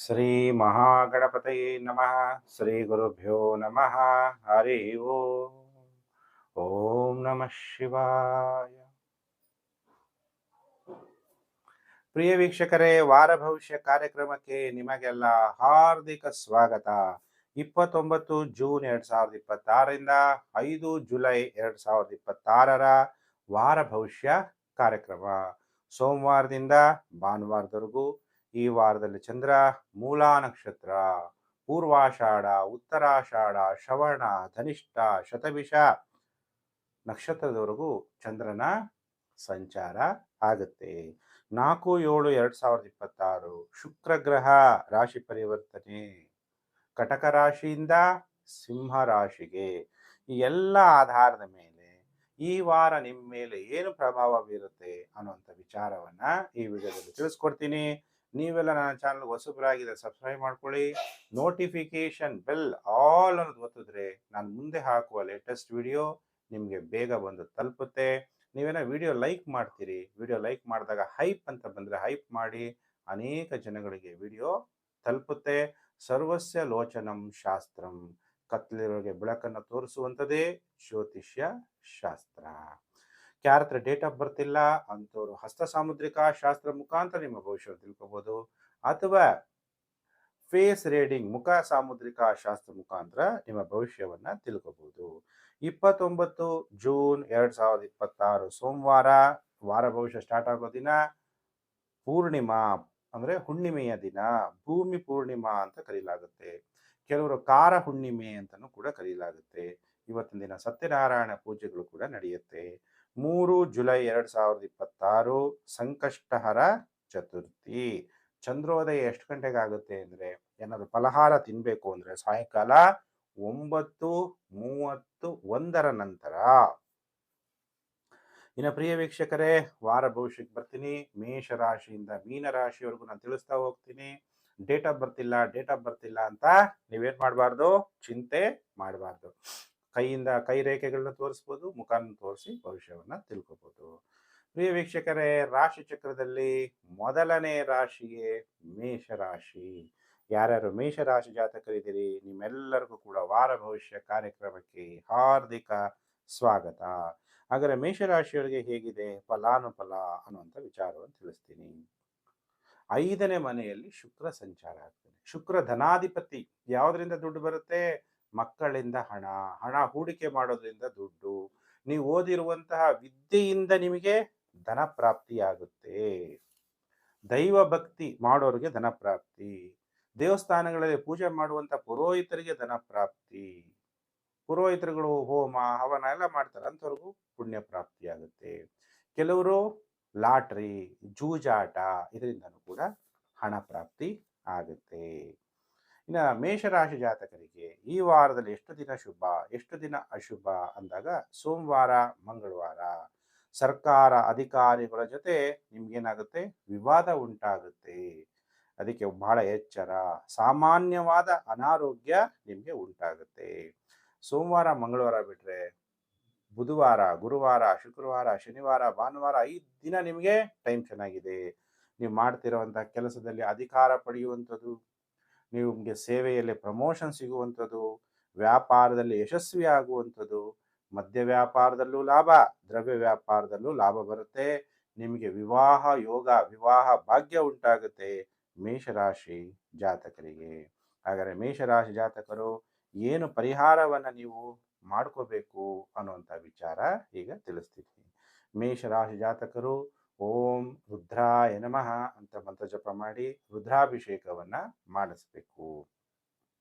ಶ್ರೀ ಮಹಾಗಣಪತಯೇ ನಮಃ. ಶ್ರೀ ಗುರುಭ್ಯೋ ನಮಃ. ಹರಿ ಓಂ. ಓಂ ನಮಃ ಶಿವಾಯ. ಪ್ರಿಯ ವೀಕ್ಷಕರೇ, ವಾರ ಭವಿಷ್ಯ ಕಾರ್ಯಕ್ರಮಕ್ಕೆ ನಿಮಗೆಲ್ಲ ಹಾರ್ದಿಕ ಸ್ವಾಗತ. 29 ಜೂನ್ 2026ರಿಂದ 5 ಜುಲೈ 2026 ವಾರ ಭವಿಷ್ಯ ಕಾರ್ಯಕ್ರಮ. ಸೋಮವಾರದಿಂದ ಭಾನುವಾರದವರೆಗೂ ಈ ವಾರದಲ್ಲಿ ಚಂದ್ರ ಮೂಲಾ ನಕ್ಷತ್ರ, ಪೂರ್ವಾಷಾಢ, ಉತ್ತರಾಷಾಢ, ಶ್ರವಣ, ಧನಿಷ್ಠ, ಶತಭಿಷ ನಕ್ಷತ್ರದವರೆಗೂ ಚಂದ್ರನ ಸಂಚಾರ ಆಗುತ್ತೆ. 4/7/2026 ಶುಕ್ರ ಗ್ರಹ ರಾಶಿ ಪರಿವರ್ತನೆ, ಕಟಕ ರಾಶಿಯಿಂದ ಸಿಂಹ ರಾಶಿಗೆ. ಈ ಎಲ್ಲ ಆಧಾರದ ಮೇಲೆ ಈ ವಾರ ನಿಮ್ಮ ಮೇಲೆ ಏನು ಪ್ರಭಾವ ಬೀರುತ್ತೆ ಅನ್ನುವಂಥ ವಿಚಾರವನ್ನ ಈ ವಿಡಿಯೋದಲ್ಲಿ ತಿಳಿಸ್ಕೊಡ್ತೀನಿ. ನೀವೆಲ್ಲ ನನ್ನ ಚಾನಲ್ ಹೊಸಬರಾಗಿದೆ, ಸಬ್ಸ್ಕ್ರೈಬ್ ಮಾಡ್ಕೊಳ್ಳಿ. ನೋಟಿಫಿಕೇಶನ್ ಬೆಲ್ ಆಲ್ ಅನ್ನೋದು ಒತ್ತಿದ್ರೆ ನಾನು ಮುಂದೆ ಹಾಕುವ ಲೇಟೆಸ್ಟ್ ವಿಡಿಯೋ ನಿಮಗೆ ಬೇಗ ಬಂದು ತಲುಪುತ್ತೆ. ನೀವೇನೋ ವಿಡಿಯೋ ಲೈಕ್ ಮಾಡ್ತೀರಿ, ವಿಡಿಯೋ ಲೈಕ್ ಮಾಡಿದಾಗ ಹೈಪ್ ಅಂತ ಬಂದರೆ ಹೈಪ್ ಮಾಡಿ, ಅನೇಕ ಜನಗಳಿಗೆ ವಿಡಿಯೋ ತಲುಪುತ್ತೆ. ಸರ್ವಸ್ಯ ಲೋಚನಂ ಶಾಸ್ತ್ರಂ, ಕತ್ತಲಿರೋರಿಗೆ ಬೆಳಕನ್ನು ತೋರಿಸುವಂಥದ್ದೇ ಜ್ಯೋತಿಷ್ಯ ಶಾಸ್ತ್ರ. ಯಾರ ಹತ್ರ ಡೇಟ್ ಆಫ್ ಬರ್ತ್ ಇಲ್ಲ ಅಂಥವ್ರು ಹಸ್ತ ಸಾಮುದ್ರಿಕ ಶಾಸ್ತ್ರ ಮುಖಾಂತರ ನಿಮ್ಮ ಭವಿಷ್ಯ ತಿಳ್ಕೊಬೋದು, ಅಥವಾ ಫೇಸ್ ರೀಡಿಂಗ್ ಮುಖ ಸಾಮುದ್ರಿಕ ಶಾಸ್ತ್ರ ಮುಖಾಂತರ ನಿಮ್ಮ ಭವಿಷ್ಯವನ್ನ ತಿಳ್ಕೊಬಹುದು. 29 ಜೂನ್ 2026 ಸೋಮವಾರ ವಾರ ಭವಿಷ್ಯ ಸ್ಟಾರ್ಟ್ ಆಗೋ ದಿನ ಪೂರ್ಣಿಮಾ, ಅಂದ್ರೆ ಹುಣ್ಣಿಮೆಯ ದಿನ. ಭೂಮಿ ಪೂರ್ಣಿಮಾ ಅಂತ ಕರೀಲಾಗುತ್ತೆ, ಕೆಲವರು ಕಾರ ಹುಣ್ಣಿಮೆ ಅಂತಲೂ ಕೂಡ ಕರೀಲಾಗುತ್ತೆ. ಇವತ್ತಿನ ದಿನ ಸತ್ಯನಾರಾಯಣ ಪೂಜೆಗಳು ಕೂಡ ನಡೆಯುತ್ತೆ. 3 ಜುಲೈ 2026 ಸಂಕಷ್ಟಹರ ಚತುರ್ಥಿ. ಚಂದ್ರೋದಯ ಎಷ್ಟು ಗಂಟೆಗೆ ಆಗುತ್ತೆ ಅಂದ್ರೆ, ಏನಾದ್ರು ಫಲಹಾರ ತಿನ್ಬೇಕು ಅಂದ್ರೆ ಸಾಯಂಕಾಲ 9:31 ನಂತರ. ಇನ್ನು ಪ್ರಿಯ ವೀಕ್ಷಕರೇ, ವಾರ ಭವಿಷ್ಯಕ್ಕೆ ಬರ್ತೀನಿ. ಮೇಷ ರಾಶಿಯಿಂದ ಮೀನ ರಾಶಿಯವರೆಗೂ ನಾನು ತಿಳಿಸ್ತಾ ಹೋಗ್ತೀನಿ. ಡೇಟ್ ಆಫ್ ಬರ್ತ್ ಇಲ್ಲ ಅಂತ ನೀವೇನ್ ಮಾಡಬಾರ್ದು, ಚಿಂತೆ ಮಾಡಬಾರ್ದು. ಕೈ ರೇಖೆಗಳನ್ನ ತೋರಿಸ್ಬೋದು, ಮುಖಾನ ತೋರಿಸಿ ಭವಿಷ್ಯವನ್ನ ತಿಳ್ಕೊಬಹುದು. ಪ್ರಿಯ ವೀಕ್ಷಕರೇ, ರಾಶಿ ಚಕ್ರದಲ್ಲಿ ಮೊದಲನೇ ರಾಶಿಯೇ ಮೇಷರಾಶಿ. ಯಾರ್ಯಾರು ಮೇಷರಾಶಿ ಜಾತಕರಿದ್ದೀರಿ, ನಿಮ್ಮೆಲ್ಲರಿಗೂ ಕೂಡ ವಾರ ಭವಿಷ್ಯ ಕಾರ್ಯಕ್ರಮಕ್ಕೆ ಹಾರ್ದಿಕ ಸ್ವಾಗತ. ಹಾಗಾದ್ರೆ ಮೇಷರಾಶಿಯವರಿಗೆ ಹೇಗಿದೆ ಫಲಾನುಫಲ ಅನ್ನುವಂಥ ವಿಚಾರವನ್ನು ತಿಳಿಸ್ತೀನಿ. 5ನೇ ಮನೆಯಲ್ಲಿ ಶುಕ್ರ ಸಂಚಾರ ಆಗ್ತದೆ. ಶುಕ್ರ ಧನಾಧಿಪತಿ. ಯಾವುದರಿಂದ ದುಡ್ಡು ಬರುತ್ತೆ? ಮಕ್ಕಳಿಂದ ಹಣ ಹೂಡಿಕೆ ಮಾಡೋದ್ರಿಂದ ದುಡ್ಡು. ನೀವು ಓದಿರುವಂತಹ ವಿದ್ಯೆಯಿಂದ ನಿಮಗೆ ಧನ ಪ್ರಾಪ್ತಿಯಾಗುತ್ತೆ. ದೈವ ಭಕ್ತಿ ಮಾಡೋರಿಗೆ ಧನ ಪ್ರಾಪ್ತಿ. ದೇವಸ್ಥಾನಗಳಲ್ಲಿ ಪೂಜೆ ಮಾಡುವಂತ ಪುರೋಹಿತರಿಗೆ ಧನ ಪ್ರಾಪ್ತಿ. ಪುರೋಹಿತರುಗಳು ಹೋಮ ಹವನ ಎಲ್ಲ ಮಾಡ್ತಾರೆ, ಅಂಥವ್ರಿಗೂ ಪುಣ್ಯ ಪ್ರಾಪ್ತಿಯಾಗುತ್ತೆ. ಕೆಲವರು ಲಾಟ್ರಿ, ಜೂಜಾಟ ಇದರಿಂದನೂ ಕೂಡ ಹಣ ಪ್ರಾಪ್ತಿ ಆಗುತ್ತೆ. ಇನ್ನು ಮೇಷರಾಶಿ ಜಾತಕರಿಗೆ ಈ ವಾರದಲ್ಲಿ ಎಷ್ಟು ದಿನ ಶುಭ, ಎಷ್ಟು ದಿನ ಅಶುಭ ಅಂದಾಗ, ಸೋಮವಾರ, ಮಂಗಳವಾರ ಸರ್ಕಾರ ಅಧಿಕಾರಿಗಳ ಜೊತೆ ನಿಮ್ಗೇನಾಗುತ್ತೆ, ವಿವಾದ ಉಂಟಾಗುತ್ತೆ. ಅದಕ್ಕೆ ಬಹಳ ಎಚ್ಚರ. ಸಾಮಾನ್ಯವಾದ ಅನಾರೋಗ್ಯ ನಿಮಗೆ ಉಂಟಾಗುತ್ತೆ. ಸೋಮವಾರ, ಮಂಗಳವಾರ ಬಿಟ್ರೆ ಬುಧವಾರ, ಗುರುವಾರ, ಶುಕ್ರವಾರ, ಶನಿವಾರ, ಭಾನುವಾರ 5 ದಿನ ನಿಮಗೆ ಟೈಮ್ ಚೆನ್ನಾಗಿದೆ. ನೀವು ಮಾಡ್ತಿರೋವಂಥ ಕೆಲಸದಲ್ಲಿ ಅಧಿಕಾರ ಪಡೆಯುವಂಥದ್ದು, ನಿಮಗೆ ಸೇವೆಯಲ್ಲಿ ಪ್ರಮೋಷನ್ ಸಿಗುವಂಥದ್ದು, ವ್ಯಾಪಾರದಲ್ಲಿ ಯಶಸ್ವಿ ಆಗುವಂಥದ್ದು, ಮದ್ಯ ವ್ಯಾಪಾರದಲ್ಲೂ ಲಾಭ, ದ್ರವ್ಯ ವ್ಯಾಪಾರದಲ್ಲೂ ಲಾಭ ಬರುತ್ತೆ. ನಿಮಗೆ ವಿವಾಹ ಯೋಗ, ವಿವಾಹ ಭಾಗ್ಯ ಉಂಟಾಗುತ್ತೆ ಮೇಷರಾಶಿ ಜಾತಕರಿಗೆ. ಹಾಗಾದರೆ ಮೇಷರಾಶಿ ಜಾತಕರು ಏನು ಪರಿಹಾರವನ್ನ ನೀವು ಮಾಡ್ಕೋಬೇಕು ಅನ್ನುವಂಥ ವಿಚಾರ ಈಗ ತಿಳಿಸ್ತೀನಿ. ಮೇಷರಾಶಿ ಜಾತಕರು ಓಂ ರುದ್ರಾಯ ನಮಃ ಅಂತ ಮಂತ್ರ ಜಪ ಮಾಡಿ ರುದ್ರಾಭಿಷೇಕವನ್ನ ಮಾಡಿಸ್ಬೇಕು.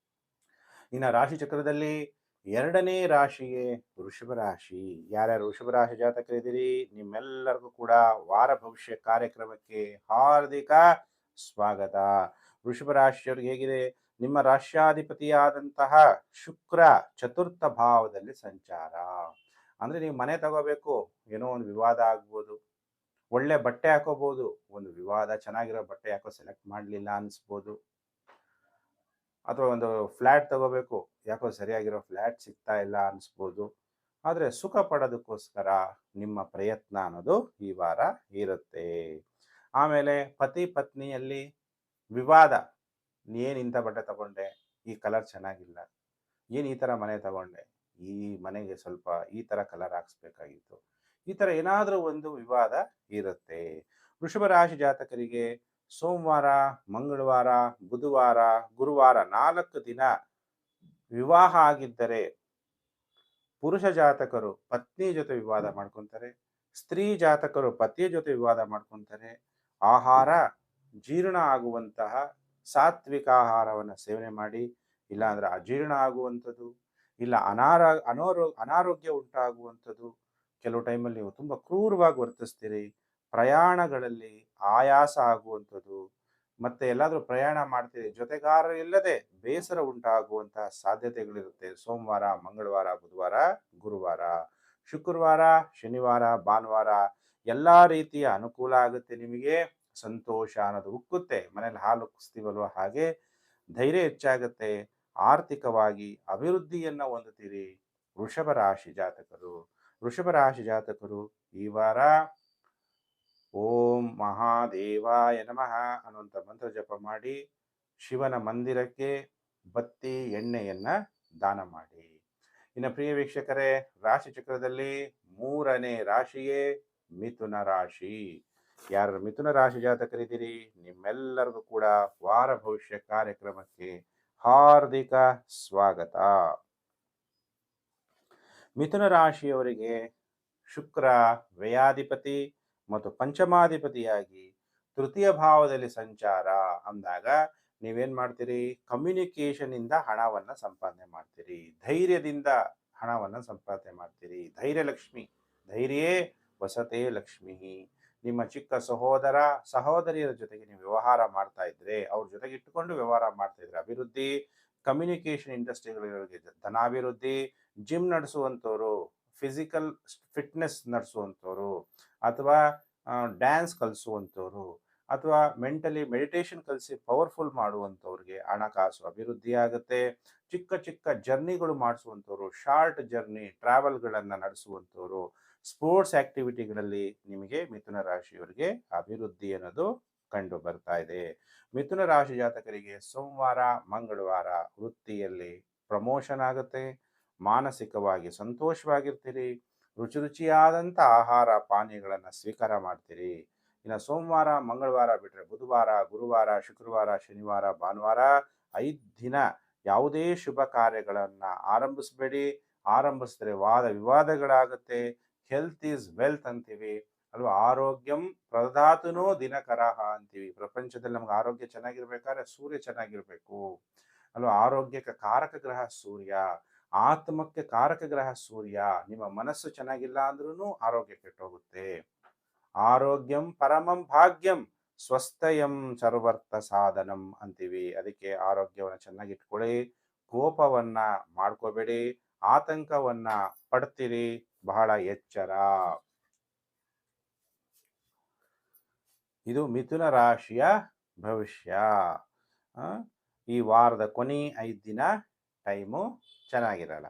ಇನ್ನು ರಾಶಿ ಚಕ್ರದಲ್ಲಿ 2ನೇ ರಾಶಿಯೇ ವೃಷಭ ರಾಶಿ. ಯಾರ್ಯಾರು ವೃಷಭ ರಾಶಿ ಜಾತಕರಿದ್ದೀರಿ, ನಿಮ್ಮೆಲ್ಲರಿಗೂ ಕೂಡ ವಾರ ಭವಿಷ್ಯ ಕಾರ್ಯಕ್ರಮಕ್ಕೆ ಹಾರ್ದಿಕ ಸ್ವಾಗತ. ವೃಷಭ ರಾಶಿಯವರಿಗೆ ಹೇಗಿದೆ? ನಿಮ್ಮ ರಾಶ್ಯಾಧಿಪತಿಯಾದಂತಹ ಶುಕ್ರ ಚತುರ್ಥ ಭಾವದಲ್ಲಿ ಸಂಚಾರ. ಅಂದ್ರೆ ನೀವು ಮನೆ ತಗೋಬೇಕು, ಏನೋ ಒಂದು ವಿವಾದ ಆಗ್ಬೋದು. ಒಳ್ಳೆ ಬಟ್ಟೆ ಹಾಕೋಬಹುದು, ಒಂದು ವಿವಾದ, ಚೆನ್ನಾಗಿರೋ ಬಟ್ಟೆ ಯಾಕೋ ಸೆಲೆಕ್ಟ್ ಮಾಡಲಿಲ್ಲ ಅನಿಸ್ಬೋದು. ಅಥವಾ ಒಂದು ಫ್ಲ್ಯಾಟ್ ತಗೋಬೇಕು, ಯಾಕೋ ಸರಿಯಾಗಿರೋ ಫ್ಲ್ಯಾಟ್ ಸಿಗ್ತಾ ಇಲ್ಲ ಅನಿಸ್ಬೋದು. ಆದರೆ ಸುಖ ಪಡೋದಕ್ಕೋಸ್ಕರ ನಿಮ್ಮ ಪ್ರಯತ್ನ ಅನ್ನೋದು ಈ ವಾರ ಇರುತ್ತೆ. ಆಮೇಲೆ ಪತಿ ಪತ್ನಿಯಲ್ಲಿ ವಿವಾದ, ಏನ್ ಇಂಥ ಬಟ್ಟೆ ತಗೊಂಡೆ, ಈ ಕಲರ್ ಚೆನ್ನಾಗಿಲ್ಲ, ಏನ್ ಈ ತರ ಮನೆ ತಗೊಂಡೆ, ಈ ಮನೆಗೆ ಸ್ವಲ್ಪ ಈ ತರ ಕಲರ್ ಹಾಕ್ಸ್ಬೇಕಾಗಿತ್ತು. ಈ ತರ ಏನಾದ್ರೂ ಒಂದು ವಿವಾದ ಇರುತ್ತೆ. ವೃಷಭ ರಾಶಿ ಜಾತಕರಿಗೆ ಸೋಮವಾರ, ಮಂಗಳವಾರ, ಬುಧವಾರ, ಗುರುವಾರ 4 ದಿನ ವಿವಾಹ ಆಗಿದ್ದರೆ ಪುರುಷ ಜಾತಕರು ಪತ್ನಿ ಜೊತೆ ವಿವಾದ ಮಾಡ್ಕೊಂತಾರೆ, ಸ್ತ್ರೀ ಜಾತಕರು ಪತಿಯ ಜೊತೆ ವಿವಾದ ಮಾಡ್ಕೊಂತಾರೆ. ಆಹಾರ ಜೀರ್ಣ ಆಗುವಂತಹ ಸಾತ್ವಿಕ ಆಹಾರವನ್ನು ಸೇವನೆ ಮಾಡಿ, ಇಲ್ಲಾಂದ್ರೆ ಅಜೀರ್ಣ ಆಗುವಂಥದ್ದು, ಇಲ್ಲ ಅನಾರೋಗ್ಯ ಉಂಟಾಗುವಂಥದ್ದು. ಕೆಲವು ಟೈಮಲ್ಲಿ ನೀವು ತುಂಬ ಕ್ರೂರವಾಗಿ ವರ್ತಿಸ್ತೀರಿ, ಪ್ರಯಾಣಗಳಲ್ಲಿ ಆಯಾಸ ಆಗುವಂಥದ್ದು, ಮತ್ತೆ ಎಲ್ಲಾದರೂ ಪ್ರಯಾಣ ಮಾಡ್ತೀರಿ, ಜೊತೆಗಾರರು ಇಲ್ಲದೆ ಬೇಸರ ಉಂಟಾಗುವಂತಹ ಸಾಧ್ಯತೆಗಳಿರುತ್ತೆ. ಸೋಮವಾರ, ಮಂಗಳವಾರ, ಬುಧವಾರ, ಗುರುವಾರ. ಶುಕ್ರವಾರ, ಶನಿವಾರ, ಭಾನುವಾರ ಎಲ್ಲಾ ರೀತಿಯ ಅನುಕೂಲ ಆಗುತ್ತೆ. ನಿಮಗೆ ಸಂತೋಷ ಅನ್ನೋದು ಉಕ್ಕುತ್ತೆ. ಮನೇಲಿ ಹಾಲು ಉಕ್ಕಿಸ್ತೀವಲ್ವ ಹಾಗೆ ಧೈರ್ಯ ಹೆಚ್ಚಾಗುತ್ತೆ. ಆರ್ಥಿಕವಾಗಿ ಅಭಿವೃದ್ಧಿಯನ್ನ ಹೊಂದುತ್ತೀರಿ ವೃಷಭ ರಾಶಿ ಜಾತಕರು. ವೃಷಭ ರಾಶಿ ಜಾತಕರು ಈ ವಾರ ಓಂ ಮಹಾದೇವಾಯ ನಮಃ ಅನ್ನುವಂಥ ಮಂತ್ರ ಜಪ ಮಾಡಿ ಶಿವನ ಮಂದಿರಕ್ಕೆ ಬತ್ತಿ ಎಣ್ಣೆಯನ್ನ ದಾನ ಮಾಡಿ. ಇನ್ನು ಪ್ರಿಯ ವೀಕ್ಷಕರೇ, ರಾಶಿ ಚಕ್ರದಲ್ಲಿ 3ನೇ ರಾಶಿಯೇ ಮಿಥುನ ರಾಶಿ. ಯಾರು ಮಿಥುನ ರಾಶಿ ಜಾತಕರಿದ್ದೀರಿ, ನಿಮ್ಮೆಲ್ಲರಿಗೂ ಕೂಡ ವಾರ ಭವಿಷ್ಯ ಕಾರ್ಯಕ್ರಮಕ್ಕೆ ಹಾರ್ದಿಕ ಸ್ವಾಗತ. ಮಿಥುನ ರಾಶಿಯವರಿಗೆ ಶುಕ್ರ ವ್ಯಯಾಧಿಪತಿ ಮತ್ತು ಪಂಚಮಾಧಿಪತಿಯಾಗಿ ತೃತೀಯ ಭಾವದಲ್ಲಿ ಸಂಚಾರ ಅಂದಾಗ ನೀವೇನ್ ಮಾಡ್ತೀರಿ, ಕಮ್ಯುನಿಕೇಶನ್ ಇಂದ ಹಣವನ್ನ ಸಂಪಾದನೆ ಮಾಡ್ತೀರಿ, ಧೈರ್ಯದಿಂದ ಹಣವನ್ನ ಸಂಪಾದನೆ ಮಾಡ್ತೀರಿ. ಧೈರ್ಯ ಲಕ್ಷ್ಮಿ, ಧೈರ್ಯೇ ವಸತೆ ಲಕ್ಷ್ಮಿ. ನಿಮ್ಮ ಚಿಕ್ಕ ಸಹೋದರ ಸಹೋದರಿಯರ ಜೊತೆಗೆ ನೀವು ವ್ಯವಹಾರ ಮಾಡ್ತಾ ಇದ್ರೆ, ಅವ್ರ ಜೊತೆಗೆ ಇಟ್ಟುಕೊಂಡು ವ್ಯವಹಾರ ಮಾಡ್ತಾ ಇದ್ರೆ ಅಭಿವೃದ್ಧಿ. ಕಮ್ಯುನಿಕೇಶನ್ ಇಂಡಸ್ಟ್ರಿಗಳಿಗೆ ಧನಾಭಿವೃದ್ಧಿ. ಜಿಮ್ ನಡೆಸುವಂಥವ್ರು, ಫಿಸಿಕಲ್ ಫಿಟ್ನೆಸ್ ನಡೆಸುವಂಥವ್ರು, ಅಥವಾ ಡ್ಯಾನ್ಸ್ ಕಲಿಸುವಂಥವ್ರು, ಅಥವಾ ಮೆಂಟಲಿ ಮೆಡಿಟೇಷನ್ ಕಲಿಸಿ ಪವರ್ಫುಲ್ ಮಾಡುವಂಥವ್ರಿಗೆ ಹಣಕಾಸು ಅಭಿವೃದ್ಧಿ ಆಗುತ್ತೆ. ಚಿಕ್ಕ ಚಿಕ್ಕ ಜರ್ನಿಗಳು ಮಾಡಿಸುವಂಥವ್ರು, ಶಾರ್ಟ್ ಜರ್ನಿ ಟ್ರಾವೆಲ್ಗಳನ್ನು ನಡೆಸುವಂಥವ್ರು, ಸ್ಪೋರ್ಟ್ಸ್ ಆಕ್ಟಿವಿಟಿಗಳಲ್ಲಿ ನಿಮಗೆ ಮಿಥುನ ರಾಶಿಯವರಿಗೆ ಅಭಿವೃದ್ಧಿ ಅನ್ನೋದು ಕಂಡು ಬರ್ತಾ ಇದೆ. ಮಿಥುನ ರಾಶಿ ಜಾತಕರಿಗೆ ಸೋಮವಾರ, ಮಂಗಳವಾರ ವೃತ್ತಿಯಲ್ಲಿ ಪ್ರಮೋಷನ್ ಆಗುತ್ತೆ, ಮಾನಸಿಕವಾಗಿ ಸಂತೋಷವಾಗಿರ್ತೀರಿ, ರುಚಿ ರುಚಿಯಾದಂಥ ಆಹಾರ ಪಾನೀಯಗಳನ್ನು ಸ್ವೀಕಾರ ಮಾಡ್ತೀರಿ. ಇನ್ನು ಸೋಮವಾರ, ಮಂಗಳವಾರ ಬಿಟ್ಟರೆ ಬುಧವಾರ, ಗುರುವಾರ, ಶುಕ್ರವಾರ, ಶನಿವಾರ, ಭಾನುವಾರ 5 ದಿನ ಯಾವುದೇ ಶುಭ ಕಾರ್ಯಗಳನ್ನು ಆರಂಭಿಸಬೇಡಿ. ಆರಂಭಿಸಿದ್ರೆ ವಾದ ವಿವಾದಗಳಾಗುತ್ತೆ. ಹೆಲ್ತ್ ಈಸ್ ವೆಲ್ತ್ ಅಂತೀವಿ ಅಲ್ವಾ. ಆರೋಗ್ಯಂ ಪ್ರದಾತುನೋ ದಿನಕರಹ ಅಂತೀವಿ. ಪ್ರಪಂಚದಲ್ಲಿ ನಮ್ಗೆ ಆರೋಗ್ಯ ಚೆನ್ನಾಗಿರ್ಬೇಕಾದ್ರೆ ಸೂರ್ಯ ಚೆನ್ನಾಗಿರ್ಬೇಕು ಅಲ್ವಾ. ಆರೋಗ್ಯಕ್ಕೆ ಕಾರಕ ಗ್ರಹ ಸೂರ್ಯ, ಆತ್ಮಕ್ಕೆ ಕಾರಕ ಗ್ರಹ ಸೂರ್ಯ. ನಿಮ್ಮ ಮನಸ್ಸು ಚೆನ್ನಾಗಿಲ್ಲ ಅಂದ್ರೂ ಆರೋಗ್ಯ ಕೆಟ್ಟೋಗುತ್ತೆ. ಆರೋಗ್ಯಂ ಪರಮಂ ಭಾಗ್ಯಂ ಸ್ವಸ್ಥಯಂ ಸರ್ವರ್ಥ ಸಾಧನಂ ಅಂತೀವಿ. ಅದಕ್ಕೆ ಆರೋಗ್ಯವನ್ನು ಚೆನ್ನಾಗಿಟ್ಕೊಳ್ಳಿ, ಕೋಪವನ್ನ ಮಾಡ್ಕೋಬೇಡಿ, ಆತಂಕವನ್ನ ಪಡ್ತೀರಿ, ಬಹಳ ಎಚ್ಚರ. ಇದು ಮಿಥುನ ರಾಶಿಯ ಭವಿಷ್ಯ. ಈ ವಾರದ ಕೊನೆ 5 ದಿನ ಟೈಮು ಚೆನ್ನಾಗಿರಲ್ಲ.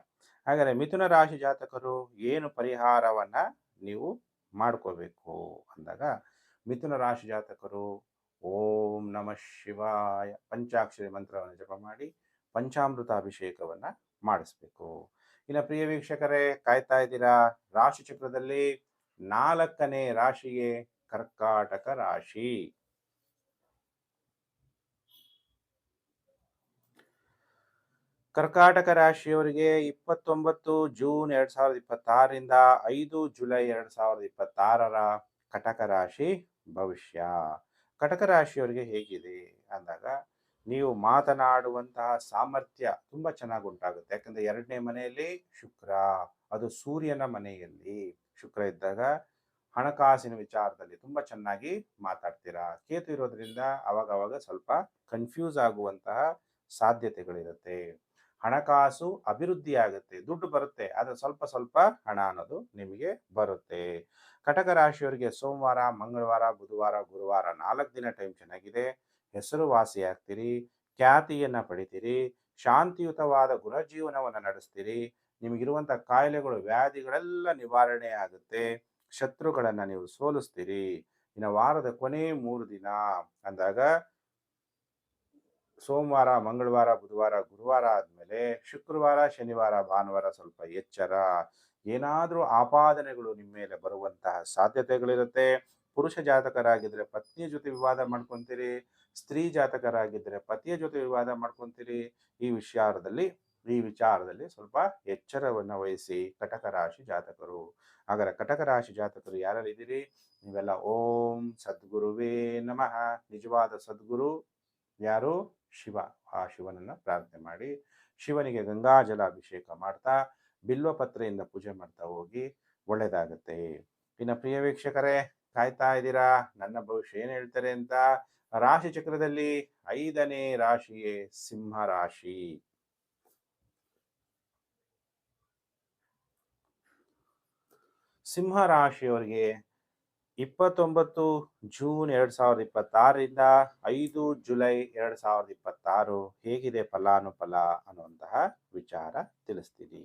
ಹಾಗಾದರೆ ಮಿಥುನ ರಾಶಿ ಜಾತಕರು ಏನು ಪರಿಹಾರವನ್ನ ನೀವು ಮಾಡ್ಕೋಬೇಕು ಅಂದಾಗ, ಮಿಥುನ ರಾಶಿ ಜಾತಕರು ಓಂ ನಮಃ ಶಿವಾಯ ಪಂಚಾಕ್ಷರಿ ಮಂತ್ರವನ್ನು ಜಪ ಮಾಡಿ ಪಂಚಾಮೃತ ಅಭಿಷೇಕವನ್ನ ಮಾಡಿಸ್ಬೇಕು. ಇನ್ನು ಪ್ರಿಯ ವೀಕ್ಷಕರೇ, ಕಾಯ್ತಾ ಇದ್ದೀರಾ, ರಾಶಿ ಚಕ್ರದಲ್ಲಿ 4ನೇ ರಾಶಿಯೇ ಕರ್ಕಾಟಕ ರಾಶಿ. ಕರ್ಕಾಟಕ ರಾಶಿಯವರಿಗೆ 29 ಜೂನ್ 2026ರಿಂದ 5 ಜುಲೈ 2026ರ ಕಟಕ ರಾಶಿ ಭವಿಷ್ಯ. ಕಟಕ ರಾಶಿಯವರಿಗೆ ಹೇಗಿದೆ ಅಂದಾಗ, ನೀವು ಮಾತನಾಡುವಂತಹ ಸಾಮರ್ಥ್ಯ ತುಂಬ ಚೆನ್ನಾಗಿ ಉಂಟಾಗುತ್ತೆ. ಯಾಕಂದ್ರೆ 2ನೇ ಮನೆಯಲ್ಲಿ ಶುಕ್ರ, ಅದು ಸೂರ್ಯನ ಮನೆಯಲ್ಲಿ ಶುಕ್ರ ಇದ್ದಾಗ ಹಣಕಾಸಿನ ವಿಚಾರದಲ್ಲಿ ತುಂಬ ಚೆನ್ನಾಗಿ ಮಾತಾಡ್ತೀರಾ. ಕೇತು ಇರೋದ್ರಿಂದ ಅವಾಗವಾಗ ಸ್ವಲ್ಪ ಕನ್ಫ್ಯೂಸ್ ಆಗುವಂತಹ ಸಾಧ್ಯತೆಗಳಿರುತ್ತೆ. ಹಣಕಾಸು ಅಭಿವೃದ್ಧಿ ಆಗುತ್ತೆ, ದುಡ್ಡು ಬರುತ್ತೆ, ಆದರೆ ಸ್ವಲ್ಪ ಸ್ವಲ್ಪ ಹಣ ಅನ್ನೋದು ನಿಮಗೆ ಬರುತ್ತೆ. ಕಟಕ ರಾಶಿಯವರಿಗೆ ಸೋಮವಾರ, ಮಂಗಳವಾರ, ಬುಧವಾರ, ಗುರುವಾರ 4 ದಿನ ಟೈಮ್ ಚೆನ್ನಾಗಿದೆ. ಹೆಸರುವಾಸಿ ಆಗ್ತೀರಿ, ಖ್ಯಾತಿಯನ್ನ ಪಡಿತೀರಿ, ಶಾಂತಿಯುತವಾದ ಗೃಹ ಜೀವನವನ್ನು ನಡೆಸ್ತೀರಿ. ನಿಮಗಿರುವಂಥ ಕಾಯಿಲೆಗಳು ವ್ಯಾಧಿಗಳೆಲ್ಲ ನಿವಾರಣೆ ಆಗುತ್ತೆ. ಶತ್ರುಗಳನ್ನು ನೀವು ಸೋಲಿಸ್ತೀರಿ. ಇನ್ನು ವಾರದ ಕೊನೆ 3 ದಿನ ಅಂದಾಗ ಸೋಮವಾರ, ಮಂಗಳವಾರ, ಬುಧವಾರ, ಗುರುವಾರ ಆದ್ಮೇಲೆ ಶುಕ್ರವಾರ, ಶನಿವಾರ, ಭಾನುವಾರ ಸ್ವಲ್ಪ ಎಚ್ಚರ. ಏನಾದ್ರೂ ಆಪಾದನೆಗಳು ನಿಮ್ಮ ಮೇಲೆ ಬರುವಂತಹ ಸಾಧ್ಯತೆಗಳಿರುತ್ತೆ. ಪುರುಷ ಜಾತಕರಾಗಿದ್ರೆ ಪತ್ನಿಯ ಜೊತೆ ವಿವಾದ ಮಾಡ್ಕೊಂತೀರಿ, ಸ್ತ್ರೀ ಜಾತಕರಾಗಿದ್ರೆ ಪತಿಯ ಜೊತೆ ವಿವಾದ ಮಾಡ್ಕೊಂತೀರಿ. ಈ ವಿಚಾರದಲ್ಲಿ ಸ್ವಲ್ಪ ಎಚ್ಚರವನ್ನು ವಹಿಸಿ ಕಟಕ ರಾಶಿ ಜಾತಕರು. ಹಾಗಾದ್ರೆ ಕಟಕ ರಾಶಿ ಜಾತಕರು ಯಾರಿದ್ದೀರಿ? ನೀವೆಲ್ಲ ಓಂ ಸದ್ಗುರುವೇ ನಮಃ. ನಿಜವಾದ ಸದ್ಗುರು ಯಾರು? ಶಿವ. ಆ ಶಿವನನ್ನ ಪ್ರಾರ್ಥನೆ ಮಾಡಿ, ಶಿವನಿಗೆ ಗಂಗಾಜಲ ಅಭಿಷೇಕ ಮಾಡ್ತಾ ಬಿಲ್ವಪತ್ರೆಯಿಂದ ಪೂಜೆ ಮಾಡ್ತಾ ಹೋಗಿ, ಒಳ್ಳೇದಾಗತ್ತೆ. ಇನ್ನು ಪ್ರಿಯ ವೀಕ್ಷಕರೇ, ಕಾಯ್ತಾ ಇದ್ದೀರಾ ನನ್ನ ಭವಿಷ್ಯ ಏನ್ ಹೇಳ್ತಾರೆ ಅಂತ? ರಾಶಿ ಚಕ್ರದಲ್ಲಿ 5ನೇ ರಾಶಿಯೇ ಸಿಂಹ ರಾಶಿ. ಸಿಂಹ ರಾಶಿಯವರಿಗೆ 29 ಜೂನ್ 2026ರಿಂದ 5 ಜುಲೈ 2026 ಹೇಗಿದೆ ಫಲಾನುಫಲ ಅನ್ನುವಂತಹ ವಿಚಾರ ತಿಳಿಸ್ತೀನಿ.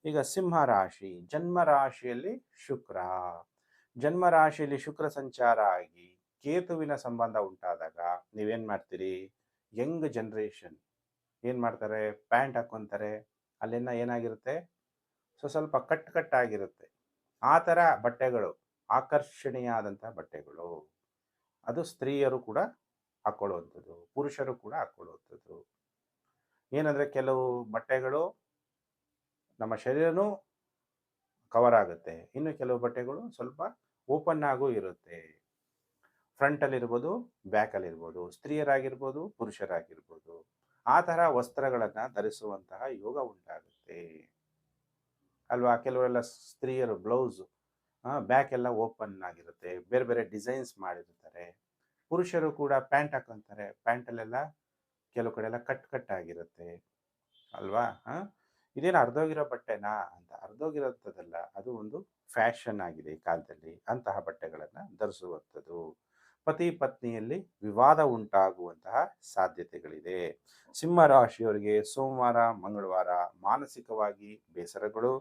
ಈಗ ಸಿಂಹ ರಾಶಿ, ಜನ್ಮ ರಾಶಿಯಲ್ಲಿ ಶುಕ್ರ. ಜನ್ಮ ರಾಶಿಯಲ್ಲಿ ಶುಕ್ರ ಸಂಚಾರ ಆಗಿ ಕೇತುವಿನ ಸಂಬಂಧ ಉಂಟಾದಾಗ ನೀವೇನ್ ಮಾಡ್ತೀರಿ? ಯಂಗ್ ಜನರೇಷನ್ ಏನ್ ಮಾಡ್ತಾರೆ? ಪ್ಯಾಂಟ್ ಹಾಕೊಂತಾರೆ, ಅಲ್ಲೆಲ್ಲ ಏನಾಗಿರುತ್ತೆ? ಸ್ವಲ್ಪ ಕಟ್ಟಾಗಿರುತ್ತೆ. ಆ ಥರ ಬಟ್ಟೆಗಳು, ಆಕರ್ಷಣೀಯಾದಂತಹ ಬಟ್ಟೆಗಳು, ಅದು ಸ್ತ್ರೀಯರು ಕೂಡ ಹಾಕೊಳ್ಳುವಂಥದ್ದು, ಪುರುಷರು ಕೂಡ ಹಾಕೊಳ್ಳುವಂಥದ್ದು. ಏನಂದ್ರೆ ಕೆಲವು ಬಟ್ಟೆಗಳು ನಮ್ಮ ಶರೀರನೂ ಕವರ್ ಆಗುತ್ತೆ, ಇನ್ನು ಕೆಲವು ಬಟ್ಟೆಗಳು ಸ್ವಲ್ಪ ಓಪನ್ ಆಗೂ ಇರುತ್ತೆ. ಫ್ರಂಟಲ್ಲಿ ಇರ್ಬೋದು, ಬ್ಯಾಕಲ್ಲಿ ಇರ್ಬೋದು, ಸ್ತ್ರೀಯರಾಗಿರ್ಬೋದು, ಪುರುಷರಾಗಿರ್ಬೋದು. ಆ ಥರ ವಸ್ತ್ರಗಳನ್ನ ಧರಿಸುವಂತಹ ಯೋಗ ಉಂಟಾಗುತ್ತೆ ಅಲ್ವಾ? ಕೆಲವರೆಲ್ಲ ಸ್ತ್ರೀಯರು ಬ್ಲೌಸ್ ಬ್ಯಾಕ್ ಎಲ್ಲ ಓಪನ್ ಆಗಿರುತ್ತೆ, ಬೇರೆ ಬೇರೆ ಡಿಸೈನ್ಸ್ ಮಾಡಿರ್ತಾರೆ. ಪುರುಷರು ಕೂಡ ಪ್ಯಾಂಟ್ ಹಾಕೊಂತಾರೆ, ಪ್ಯಾಂಟಲ್ಲೆಲ್ಲ ಕೆಲವು ಕಡೆ ಎಲ್ಲ ಕಟ್ಟಾಗಿರುತ್ತೆ ಅಲ್ವಾ? ಇದೇನು ಅರ್ಧೋಗಿರೋ ಬಟ್ಟೆನಾ ಅಂತ? ಅರ್ಧೋಗಿರೋಂಥದ್ದಲ್ಲ, ಅದು ಒಂದು ಫ್ಯಾಷನ್ ಆಗಿದೆ ಈ ಕಾಲದಲ್ಲಿ ಅಂತಹ ಬಟ್ಟೆಗಳನ್ನು ಧರಿಸುವಂಥದ್ದು. ಪತಿ ಪತ್ನಿಯಲ್ಲಿ ವಿವಾದ ಉಂಟಾಗುವಂತಹ ಸಾಧ್ಯತೆಗಳಿದೆ. ಸಿಂಹ ರಾಶಿಯವರಿಗೆ ಸೋಮವಾರ, ಮಂಗಳವಾರ ಮಾನಸಿಕವಾಗಿ ಬೇಸರಗಳು,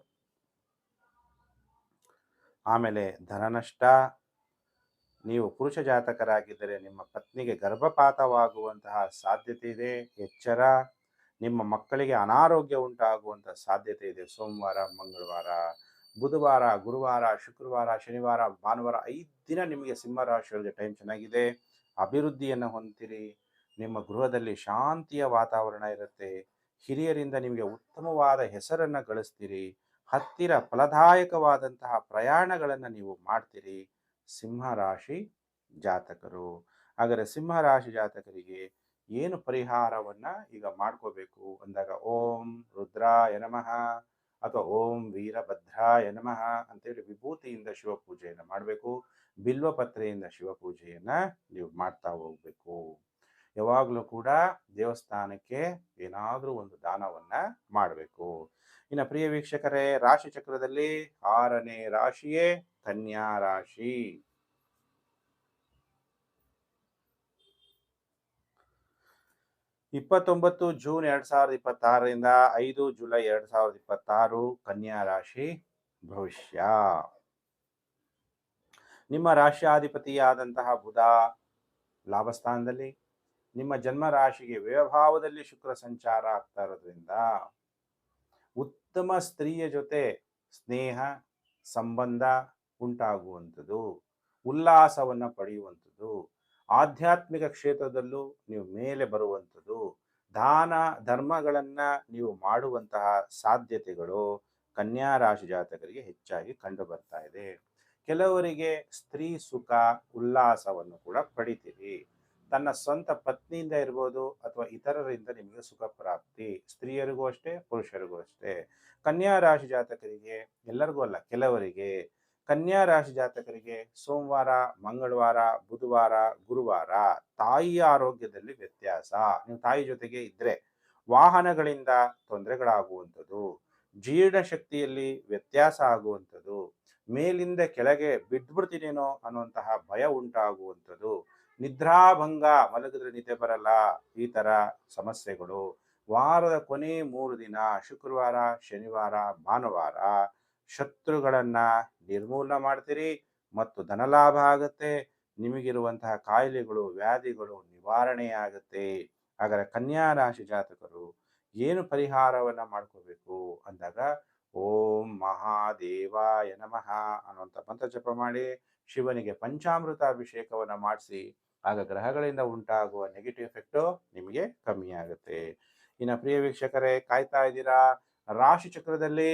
ಆಮೇಲೆ ಧನ ನಷ್ಟ. ನೀವು ಪುರುಷ ಜಾತಕರಾಗಿದ್ದರೆ ನಿಮ್ಮ ಪತ್ನಿಗೆ ಗರ್ಭಪಾತವಾಗುವಂತಹ ಸಾಧ್ಯತೆ ಇದೆ, ಎಚ್ಚರ. ನಿಮ್ಮ ಮಕ್ಕಳಿಗೆ ಅನಾರೋಗ್ಯ ಉಂಟಾಗುವಂತಹ ಸಾಧ್ಯತೆ ಇದೆ ಸೋಮವಾರ, ಮಂಗಳವಾರ. ಬುಧವಾರ, ಗುರುವಾರ, ಶುಕ್ರವಾರ, ಶನಿವಾರ, ಭಾನುವಾರ 5 ದಿನ ನಿಮಗೆ ಸಿಂಹ ರಾಶಿಯವರಿಗೆ ಟೈಮ್ ಚೆನ್ನಾಗಿದೆ. ಅಭಿವೃದ್ಧಿಯನ್ನು ಹೊಂದಿರಿ. ನಿಮ್ಮ ಗೃಹದಲ್ಲಿ ಶಾಂತಿಯ ವಾತಾವರಣ ಇರುತ್ತೆ. ಹಿರಿಯರಿಂದ ನಿಮಗೆ ಉತ್ತಮವಾದ ಹೆಸರನ್ನು ಗಳಿಸ್ತೀರಿ. ಹತ್ತಿರ ಫಲದಾಯಕವಾದಂತಹ ಪ್ರಯಾಣಗಳನ್ನು ನೀವು ಮಾಡ್ತೀರಿ ಸಿಂಹ ರಾಶಿ ಜಾತಕರು. ಹಾಗಾದರೆ ಸಿಂಹ ರಾಶಿ ಜಾತಕರಿಗೆ ಏನು ಪರಿಹಾರವನ್ನ ಈಗ ಮಾಡ್ಕೋಬೇಕು ಅಂದಾಗ, ಓಂ ರುದ್ರಾಯ ನಮಃ ಅಥವಾ ಓಂ ವೀರಭದ್ರಾಯ ನಮಃ ಅಂತೇಳಿ ವಿಭೂತಿಯಿಂದ ಶಿವಪೂಜೆಯನ್ನು ಮಾಡಬೇಕು. ಬಿಲ್ವಪತ್ರೆಯಿಂದ ಶಿವಪೂಜೆಯನ್ನ ನೀವು ಮಾಡ್ತಾ ಹೋಗ್ಬೇಕು. ಯಾವಾಗಲೂ ಕೂಡ ದೇವಸ್ಥಾನಕ್ಕೆ ಏನಾದರೂ ಒಂದು ದಾನವನ್ನ ಮಾಡಬೇಕು. ಇನ್ನು ಪ್ರಿಯ ವೀಕ್ಷಕರೇ, ರಾಶಿ ಚಕ್ರದಲ್ಲಿ 6ನೇ ರಾಶಿಯೇ ಕನ್ಯಾ ರಾಶಿ. 29 ಜೂನ್ 2026ರಿಂದ 5 ಜುಲೈ 2026 ಕನ್ಯಾ ರಾಶಿ ಭವಿಷ್ಯ. ನಿಮ್ಮ ರಾಶ್ಯಾಧಿಪತಿಯಾದಂತಹ ಬುಧ ಲಾಭಸ್ಥಾನದಲ್ಲಿ, ನಿಮ್ಮ ಜನ್ಮ ರಾಶಿಗೆ ವ್ಯಯಭಾವದಲ್ಲಿ ಶುಕ್ರ ಸಂಚಾರ ಆಗ್ತಾ ಇರೋದ್ರಿಂದ ಉತ್ತಮ ಸ್ತ್ರೀಯ ಜೊತೆ ಸ್ನೇಹ ಸಂಬಂಧ ಉಂಟಾಗುವಂಥದ್ದು, ಉಲ್ಲಾಸವನ್ನು ಪಡೆಯುವಂಥದ್ದು, ಆಧ್ಯಾತ್ಮಿಕ ಕ್ಷೇತ್ರದಲ್ಲೂ ನೀವು ಮೇಲೆ ಬರುವಂಥದ್ದು, ದಾನ ಧರ್ಮಗಳನ್ನು ನೀವು ಮಾಡುವಂತಹ ಸಾಧ್ಯತೆಗಳು ಕನ್ಯಾ ರಾಶಿ ಜಾತಕರಿಗೆ ಹೆಚ್ಚಾಗಿ ಕಂಡು ಬರ್ತಾ ಇದೆ. ಕೆಲವರಿಗೆ ಸ್ತ್ರೀ ಸುಖ ಉಲ್ಲಾಸವನ್ನು ಕೂಡ ಪಡಿತೀರಿ. ತನ್ನ ಸ್ವಂತ ಪತ್ನಿಯಿಂದ ಇರ್ಬೋದು ಅಥವಾ ಇತರರಿಂದ ನಿಮಗೆ ಸುಖ ಪ್ರಾಪ್ತಿ, ಸ್ತ್ರೀಯರಿಗೂ ಅಷ್ಟೇ, ಪುರುಷರಿಗೂ ಅಷ್ಟೇ. ಕನ್ಯಾ ರಾಶಿ ಜಾತಕರಿಗೆ, ಎಲ್ಲರಿಗೂ ಅಲ್ಲ, ಕೆಲವರಿಗೆ ಕನ್ಯಾ ರಾಶಿ ಜಾತಕರಿಗೆ ಸೋಮವಾರ, ಮಂಗಳವಾರ, ಬುಧವಾರ, ಗುರುವಾರ ತಾಯಿಯ ಆರೋಗ್ಯದಲ್ಲಿ ವ್ಯತ್ಯಾಸ. ನೀವು ತಾಯಿ ಜೊತೆಗೆ ಇದ್ರೆ ವಾಹನಗಳಿಂದ ತೊಂದರೆಗಳಾಗುವಂಥದ್ದು, ಜೀರ್ಣಶಕ್ತಿಯಲ್ಲಿ ವ್ಯತ್ಯಾಸ ಆಗುವಂಥದ್ದು, ಮೇಲಿಂದ ಕೆಳಗೆ ಬಿದ್ದುಬಿಡ್ತೀನೇನೋ ಅನ್ನುವಂತಹ ಭಯ ಉಂಟಾಗುವಂಥದ್ದು, ನಿದ್ರಾಭಂಗ, ಮಲಗಿದ್ರೆ ನಿದ್ದೆ ಬರಲ್ಲ, ಈ ಥರ ಸಮಸ್ಯೆಗಳು. ವಾರದ ಕೊನೆ 3 ದಿನ ಶುಕ್ರವಾರ, ಶನಿವಾರ, ಭಾನುವಾರ ಶತ್ರುಗಳನ್ನ ನಿರ್ಮೂಲನೆ ಮಾಡ್ತೀರಿ ಮತ್ತು ಧನಲಾಭ ಆಗುತ್ತೆ. ನಿಮಗಿರುವಂತಹ ಕಾಯಿಲೆಗಳು ವ್ಯಾಧಿಗಳು ನಿವಾರಣೆ ಆಗುತ್ತೆ. ಹಾಗಾದ್ರೆ ಕನ್ಯಾ ರಾಶಿ ಜಾತಕರು ಏನು ಪರಿಹಾರವನ್ನ ಮಾಡ್ಕೋಬೇಕು ಅಂದಾಗ ಓಂ ಮಹಾದೇವಾಯ ನಮಃ ಅನ್ನುವಂಥ ಮಂತ್ರ ಜಪ ಮಾಡಿ ಶಿವನಿಗೆ ಪಂಚಾಮೃತ ಅಭಿಷೇಕವನ್ನ ಮಾಡಿಸಿ ಆಗ ಗ್ರಹಗಳಿಂದ ಉಂಟಾಗುವ ನೆಗೆಟಿವ್ ಎಫೆಕ್ಟು ನಿಮಗೆ ಕಮ್ಮಿ ಆಗುತ್ತೆ. ಇನ್ನು ಪ್ರಿಯ ವೀಕ್ಷಕರೇ, ಕಾಯ್ತಾ ಇದ್ದೀರಾ? ರಾಶಿ ಚಕ್ರದಲ್ಲಿ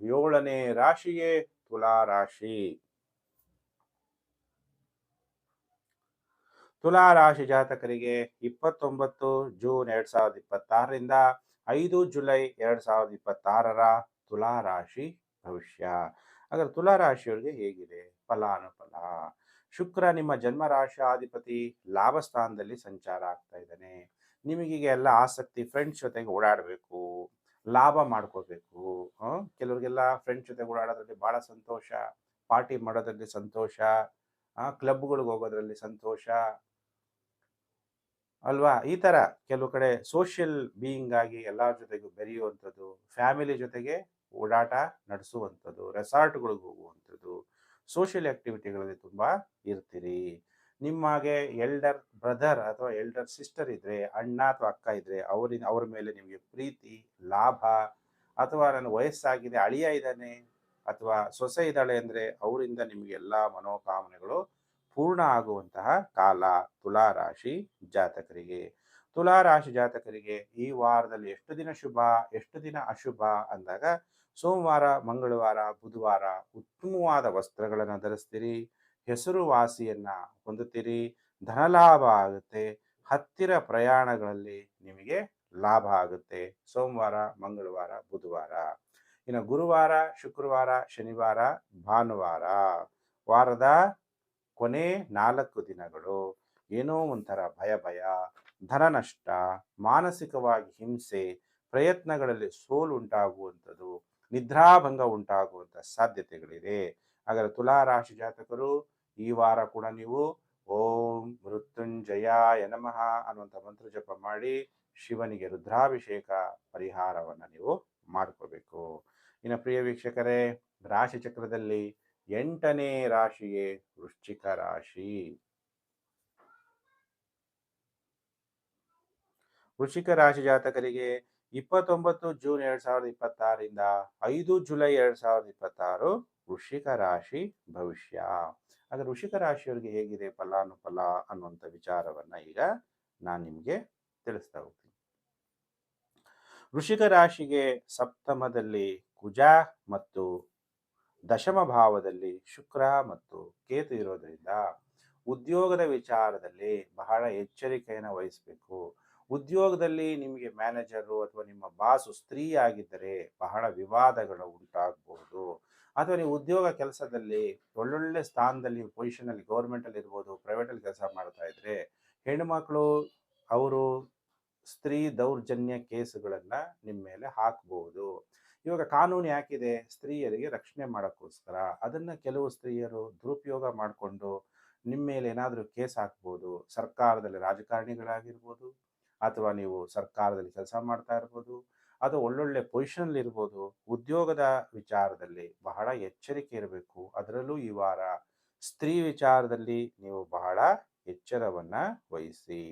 7ನೇ ರಾಶಿಯೇ ತುಲಾ ರಾಶಿ. ತುಲಾ ರಾಶಿ ಜಾತಕರಿಗೆ 29 ಜೂನ್ 2026ರಿಂದ 5 ಜುಲೈ 2026ರ ತುಲಾ ರಾಶಿ ಭವಿಷ್ಯ. ಹಾಗಾದ್ರೆ ತುಲಾ ರಾಶಿಯವರಿಗೆ ಹೇಗಿದೆ ಫಲಾನುಫಲ? ಶುಕ್ರ ನಿಮ್ಮ ಜನ್ಮ ರಾಶಿಯಾಧಿಪತಿ ಲಾಭ ಸ್ಥಾನದಲ್ಲಿ ಸಂಚಾರ ಆಗ್ತಾ ಇದ್ದಾನೆ. ನಿಮಗೀಗ ಎಲ್ಲ ಆಸಕ್ತಿ, ಫ್ರೆಂಡ್ಸ್ ಜೊತೆಗೆ ಓಡಾಡಬೇಕು, ಲಾಭ ಮಾಡ್ಕೋಬೇಕು. ಕೆಲವರಿಗೆಲ್ಲ ಫ್ರೆಂಡ್ಸ್ ಜೊತೆಗೆ ಓಡಾಡೋದ್ರಲ್ಲಿ ಬಹಳ ಸಂತೋಷ, ಪಾರ್ಟಿ ಮಾಡೋದ್ರಲ್ಲಿ ಸಂತೋಷ, ಕ್ಲಬ್ಗಳಿಗೆ ಹೋಗೋದ್ರಲ್ಲಿ ಸಂತೋಷ ಅಲ್ವಾ? ಈ ತರ ಕೆಲವು ಕಡೆ ಸೋಷಿಯಲ್ ಬೀಯಿಂಗ್ ಆಗಿ ಎಲ್ಲರ ಜೊತೆಗೂ ಬೆರೆಯುವಂಥದ್ದು, ಫ್ಯಾಮಿಲಿ ಜೊತೆಗೆ ಓಡಾಟ ನಡೆಸುವಂಥದ್ದು, ರೆಸಾರ್ಟ್ಗಳಿಗೆ ಹೋಗುವಂಥದ್ದು, ಸೋಷಿಯಲ್ ಆಕ್ಟಿವಿಟಿಗಳಲ್ಲಿ ತುಂಬಾ ಇರ್ತೀರಿ. ನಿಮ್ಮಾಗೆ ಎಲ್ಡರ್ ಬ್ರದರ್ ಅಥವಾ ಎಲ್ಡರ್ ಸಿಸ್ಟರ್ ಇದ್ರೆ, ಅಣ್ಣ ಅಥವಾ ಅಕ್ಕ ಇದ್ರೆ ಅವ್ರ ಮೇಲೆ ನಿಮಗೆ ಪ್ರೀತಿ, ಲಾಭ, ಅಥವಾ ನನ್ನ ವಯಸ್ಸಾಗಿದೆ ಅಳಿಯ ಇದ್ದಾನೆ ಅಥವಾ ಸೊಸೆ ಇದ್ದಾಳೆ ಅಂದ್ರೆ ಅವರಿಂದ ನಿಮಗೆ ಎಲ್ಲ ಮನೋಕಾಮನೆಗಳು ಪೂರ್ಣ ಆಗುವಂತಹ ಕಾಲ ತುಲಾ ರಾಶಿ ಜಾತಕರಿಗೆ. ತುಲಾ ರಾಶಿ ಜಾತಕರಿಗೆ ಈ ವಾರದಲ್ಲಿ ಎಷ್ಟು ದಿನ ಶುಭ, ಎಷ್ಟು ದಿನ ಅಶುಭ ಅಂದಾಗ ಸೋಮವಾರ, ಮಂಗಳವಾರ, ಬುಧವಾರ ಉತ್ತಮವಾದ ವಸ್ತ್ರಗಳನ್ನು ಧರಿಸ್ತೀರಿ, ಹೆಸರುವಾಸಿಯನ್ನ ಹೊಂದುತ್ತೀರಿ, ಧನಲಾಭ ಆಗುತ್ತೆ, ಹತ್ತಿರ ಪ್ರಯಾಣಗಳಲ್ಲಿ ನಿಮಗೆ ಲಾಭ ಆಗುತ್ತೆ ಸೋಮವಾರ, ಮಂಗಳವಾರ, ಬುಧವಾರ. ಇನ್ನು ಗುರುವಾರ, ಶುಕ್ರವಾರ, ಶನಿವಾರ, ಭಾನುವಾರ ವಾರದ ಕೊನೆ 4 ದಿನಗಳು ಏನೋ ಒಂಥರ ಭಯ, ಧನ ನಷ್ಟ, ಮಾನಸಿಕವಾಗಿ ಹಿಂಸೆ, ಪ್ರಯತ್ನಗಳಲ್ಲಿ ಸೋಲು ಉಂಟಾಗುವಂಥದ್ದು, ನಿದ್ರಾಭಂಗ ಉಂಟಾಗುವಂಥ ಸಾಧ್ಯತೆಗಳಿದೆ. ಹಾಗಾದರೆ ತುಲಾ ರಾಶಿ ಜಾತಕರು ಈ ವಾರ ಕೂಡ ನೀವು ಓಂ ಮೃತ್ಯುಂಜಯಾಯ ನಮಃ ಅನ್ನುವಂಥ ಮಂತ್ರ ಜಪ ಮಾಡಿ ಶಿವನಿಗೆ ರುದ್ರಾಭಿಷೇಕ ಪರಿಹಾರವನ್ನು ನೀವು ಮಾಡ್ಕೋಬೇಕು. ಇನ್ನು ಪ್ರಿಯ ವೀಕ್ಷಕರೇ, ರಾಶಿ ಚಕ್ರದಲ್ಲಿ 8ನೇ ರಾಶಿಯೇ ವೃಶ್ಚಿಕ ರಾಶಿ. ವೃಶ್ಚಿಕ ರಾಶಿ ಜಾತಕರಿಗೆ 29 ಜೂನ್ 2026ರಿಂದ 5 ಜುಲೈ 2026 ವೃಶ್ಚಿಕ ರಾಶಿ ಭವಿಷ್ಯ. ಹಾಗಾದ್ರೆ ವೃಶ್ಚಿಕ ರಾಶಿಯವರಿಗೆ ಹೇಗಿದೆ ಫಲಾನುಫಲ ಅನ್ನುವಂಥ ವಿಚಾರವನ್ನ ಈಗ ನಾನು ನಿಮಗೆ ತಿಳಿಸ್ತಾ ಹೋಗ್ತೀನಿ. ವೃಶ್ಚಿಕ ರಾಶಿಗೆ ಸಪ್ತಮದಲ್ಲಿ ಕುಜ ಮತ್ತು ದಶಮ ಭಾವದಲ್ಲಿ ಶುಕ್ರ ಮತ್ತು ಕೇತು ಇರೋದ್ರಿಂದ ಉದ್ಯೋಗದ ವಿಚಾರದಲ್ಲಿ ಬಹಳ ಎಚ್ಚರಿಕೆಯನ್ನು ವಹಿಸಬೇಕು. ಉದ್ಯೋಗದಲ್ಲಿ ನಿಮಗೆ ಮ್ಯಾನೇಜರು ಅಥವಾ ನಿಮ್ಮ ಬಾಸು ಸ್ತ್ರೀ ಆಗಿದ್ದರೆ ಬಹಳ ವಿವಾದಗಳು ಉಂಟಾಗಬಹುದು. ಅಥವಾ ನೀವು ಉದ್ಯೋಗ ಕೆಲಸದಲ್ಲಿ ಒಳ್ಳೊಳ್ಳೆ ಸ್ಥಾನದಲ್ಲಿ ಪೊಸಿಷನಲ್ಲಿ ಗೌರ್ಮೆಂಟಲ್ಲಿ ಇರ್ಬೋದು, ಪ್ರೈವೇಟಲ್ಲಿ ಕೆಲಸ ಮಾಡ್ತಾ ಇದ್ರೆ ಹೆಣ್ಮಕ್ಳು ಅವರು ಸ್ತ್ರೀ ದೌರ್ಜನ್ಯ ಕೇಸುಗಳನ್ನು ನಿಮ್ಮ ಮೇಲೆ ಹಾಕಬಹುದು. ಇವಾಗ ಕಾನೂನು ಯಾಕಿದೆ? ಸ್ತ್ರೀಯರಿಗೆ ರಕ್ಷಣೆ ಮಾಡೋಕ್ಕೋಸ್ಕರ. ಅದನ್ನು ಕೆಲವು ಸ್ತ್ರೀಯರು ದುರುಪಯೋಗ ಮಾಡಿಕೊಂಡು ನಿಮ್ಮ ಮೇಲೆ ಏನಾದರೂ ಕೇಸ್ ಹಾಕ್ಬೋದು. ಸರ್ಕಾರದಲ್ಲಿ ರಾಜಕಾರಣಿಗಳಾಗಿರ್ಬೋದು, ಅಥವಾ ನೀವು ಸರ್ಕಾರದಲ್ಲಿ ಕೆಲಸ ಮಾಡ್ತಾ ಇರ್ಬೋದು, ಅಥವಾ ಒಳ್ಳೊಳ್ಳೆ ಪೊಸಿಷನ್ಲಿ ಇರ್ಬೋದು. ಉದ್ಯೋಗದ ವಿಚಾರದಲ್ಲಿ ಬಹಳ ಎಚ್ಚರಿಕೆ ಇರಬೇಕು. ಅದರಲ್ಲೂ ಈ ವಾರ ಸ್ತ್ರೀ ವಿಚಾರದಲ್ಲಿ ನೀವು ಬಹಳ ಎಚ್ಚರವನ್ನ ವಹಿಸಿ.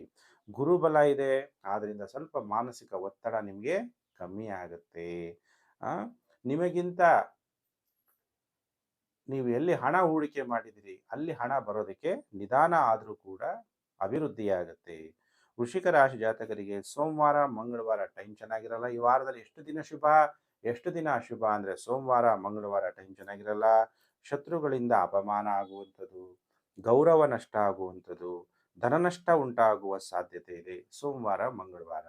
ಗುರುಬಲ ಇದೆ, ಆದ್ರಿಂದ ಸ್ವಲ್ಪ ಮಾನಸಿಕ ಒತ್ತಡ ನಿಮಗೆ ಕಮ್ಮಿ ಆಗುತ್ತೆ. ನಿಮಗಿಂತ ನೀವು ಎಲ್ಲಿ ಹಣ ಹೂಡಿಕೆ ಮಾಡಿದಿರಿ ಅಲ್ಲಿ ಹಣ ಬರೋದಕ್ಕೆ ನಿಧಾನ ಆದರೂ ಕೂಡ ಅಭಿವೃದ್ಧಿಯಾಗುತ್ತೆ. ವೃಶ್ಚಿಕ ರಾಶಿ ಜಾತಕರಿಗೆ ಸೋಮವಾರ, ಮಂಗಳವಾರ ಟೈಮ್ ಚೆನ್ನಾಗಿರಲ್ಲ. ಈ ವಾರದಲ್ಲಿ ಎಷ್ಟು ದಿನ ಶುಭ, ಎಷ್ಟು ದಿನ ಅಶುಭ ಅಂದರೆ ಸೋಮವಾರ, ಮಂಗಳವಾರ ಟೈಮ್ ಚೆನ್ನಾಗಿರಲ್ಲ. ಶತ್ರುಗಳಿಂದ ಅಪಮಾನ ಆಗುವಂಥದ್ದು, ಗೌರವ ನಷ್ಟ ಆಗುವಂಥದ್ದು, ಧನ ನಷ್ಟ ಉಂಟಾಗುವ ಸಾಧ್ಯತೆ ಇದೆ ಸೋಮವಾರ, ಮಂಗಳವಾರ.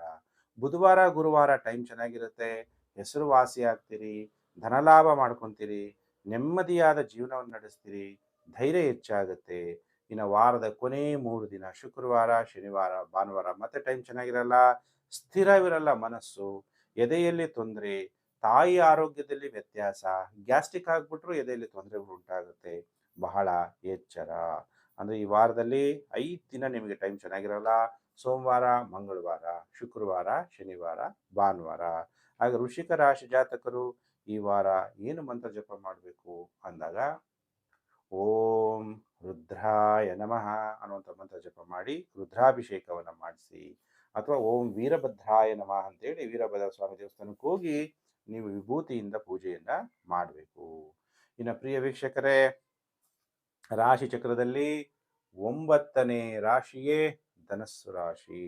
ಬುಧವಾರ, ಗುರುವಾರ ಟೈಮ್ ಚೆನ್ನಾಗಿರುತ್ತೆ. ಹೆಸರುವಾಸಿ ಆಗ್ತೀರಿ, ಧನಲಾಭ ಮಾಡ್ಕೊತೀರಿ, ನೆಮ್ಮದಿಯಾದ ಜೀವನವನ್ನು ನಡೆಸ್ತೀರಿ, ಧೈರ್ಯ ಹೆಚ್ಚಾಗುತ್ತೆ. ಇನ್ನು ವಾರದ ಕೊನೆ 3 ದಿನ ಶುಕ್ರವಾರ, ಶನಿವಾರ, ಭಾನುವಾರ ಮತ್ತೆ ಟೈಮ್ ಚೆನ್ನಾಗಿರಲ್ಲ. ಸ್ಥಿರವಿರಲ್ಲ ಮನಸ್ಸು, ಎದೆಯಲ್ಲಿ ತೊಂದರೆ, ತಾಯಿ ಆರೋಗ್ಯದಲ್ಲಿ ವ್ಯತ್ಯಾಸ, ಗ್ಯಾಸ್ಟ್ರಿಕ್ ಆಗಿಬಿಟ್ರು ಎದೆಯಲ್ಲಿ ತೊಂದರೆಗಳು ಉಂಟಾಗುತ್ತೆ. ಬಹಳ ಎಚ್ಚರ. ಅಂದರೆ ಈ ವಾರದಲ್ಲಿ 5 ದಿನ ನಿಮಗೆ ಟೈಮ್ ಚೆನ್ನಾಗಿರಲ್ಲ. ಸೋಮವಾರ, ಮಂಗಳವಾರ, ಶುಕ್ರವಾರ, ಶನಿವಾರ, ಭಾನುವಾರ. ಹಾಗೆ ವೃಶ್ಚಿಕ ರಾಶಿ ಜಾತಕರು ಈ ವಾರ ಏನು ಮಂತ್ರ ಜಪ ಮಾಡಬೇಕು ಅಂದಾಗ ಓಂ ರುದ್ರಾಯ ನಮಃ ಅನ್ನುವಂಥ ಮಂತ್ರ ಜಪ ಮಾಡಿ ರುದ್ರಾಭಿಷೇಕವನ್ನು ಮಾಡಿಸಿ ಅಥವಾ ಓಂ ವೀರಭದ್ರಾಯ ನಮಃ ಅಂತೇಳಿ ವೀರಭದ್ರ ಸ್ವಾಮಿ ದೇವಸ್ಥಾನಕ್ಕೆ ಹೋಗಿ ನೀವು ವಿಭೂತಿಯಿಂದ ಪೂಜೆಯನ್ನ ಮಾಡಬೇಕು. ಇನ್ನು ಪ್ರಿಯ ವೀಕ್ಷಕರೇ, ರಾಶಿ ಚಕ್ರದಲ್ಲಿ 9ನೇ ರಾಶಿಯೇ ಧನಸ್ಸು ರಾಶಿ.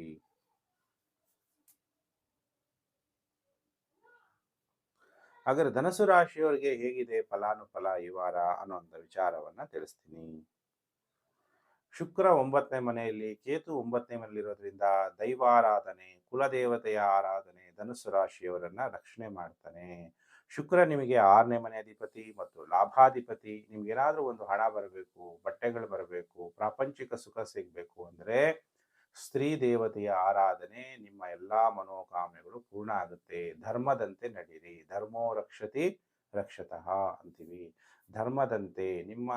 ಹಾಗಾದ್ರೆ ಧನಸ್ಸು ರಾಶಿಯವರಿಗೆ ಹೇಗಿದೆ ಫಲಾನುಫಲ ಈ ವಾರ ಅನ್ನುವಂಥ ವಿಚಾರವನ್ನ ತಿಳಿಸ್ತೀನಿ. ಶುಕ್ರ 9ನೇ ಮನೆಯಲ್ಲಿ, ಕೇತು 9ನೇ ಮನೆಯಲ್ಲಿರೋದ್ರಿಂದ ದೈವಾರಾಧನೆ, ಕುಲದೇವತೆಯ ಆರಾಧನೆ ಧನುಸ್ಸು ರಾಶಿಯವರನ್ನ ರಕ್ಷಣೆ ಮಾಡ್ತಾನೆ. ಶುಕ್ರ ನಿಮಗೆ 6ನೇ ಮನೆ ಅಧಿಪತಿ ಮತ್ತು ಲಾಭಾಧಿಪತಿ. ನಿಮ್ಗೆ ಏನಾದ್ರೂ ಒಂದು ಹಣ ಬರಬೇಕು, ಬಟ್ಟೆಗಳು ಬರಬೇಕು, ಪ್ರಾಪಂಚಿಕ ಸುಖ ಸಿಗಬೇಕು ಅಂದ್ರೆ ಸ್ತ್ರೀ ದೇವತೆಯ ಆರಾಧನೆ ನಿಮ್ಮ ಎಲ್ಲಾ ಮನೋಕಾಮನೆಗಳು ಪೂರ್ಣ ಆಗುತ್ತೆ. ಧರ್ಮದಂತೆ ನಡೀರಿ, ಧರ್ಮೋ ರಕ್ಷತಿ ರಕ್ಷತಃ ಅಂತೀವಿ. ಧರ್ಮದಂತೆ ನಿಮ್ಮ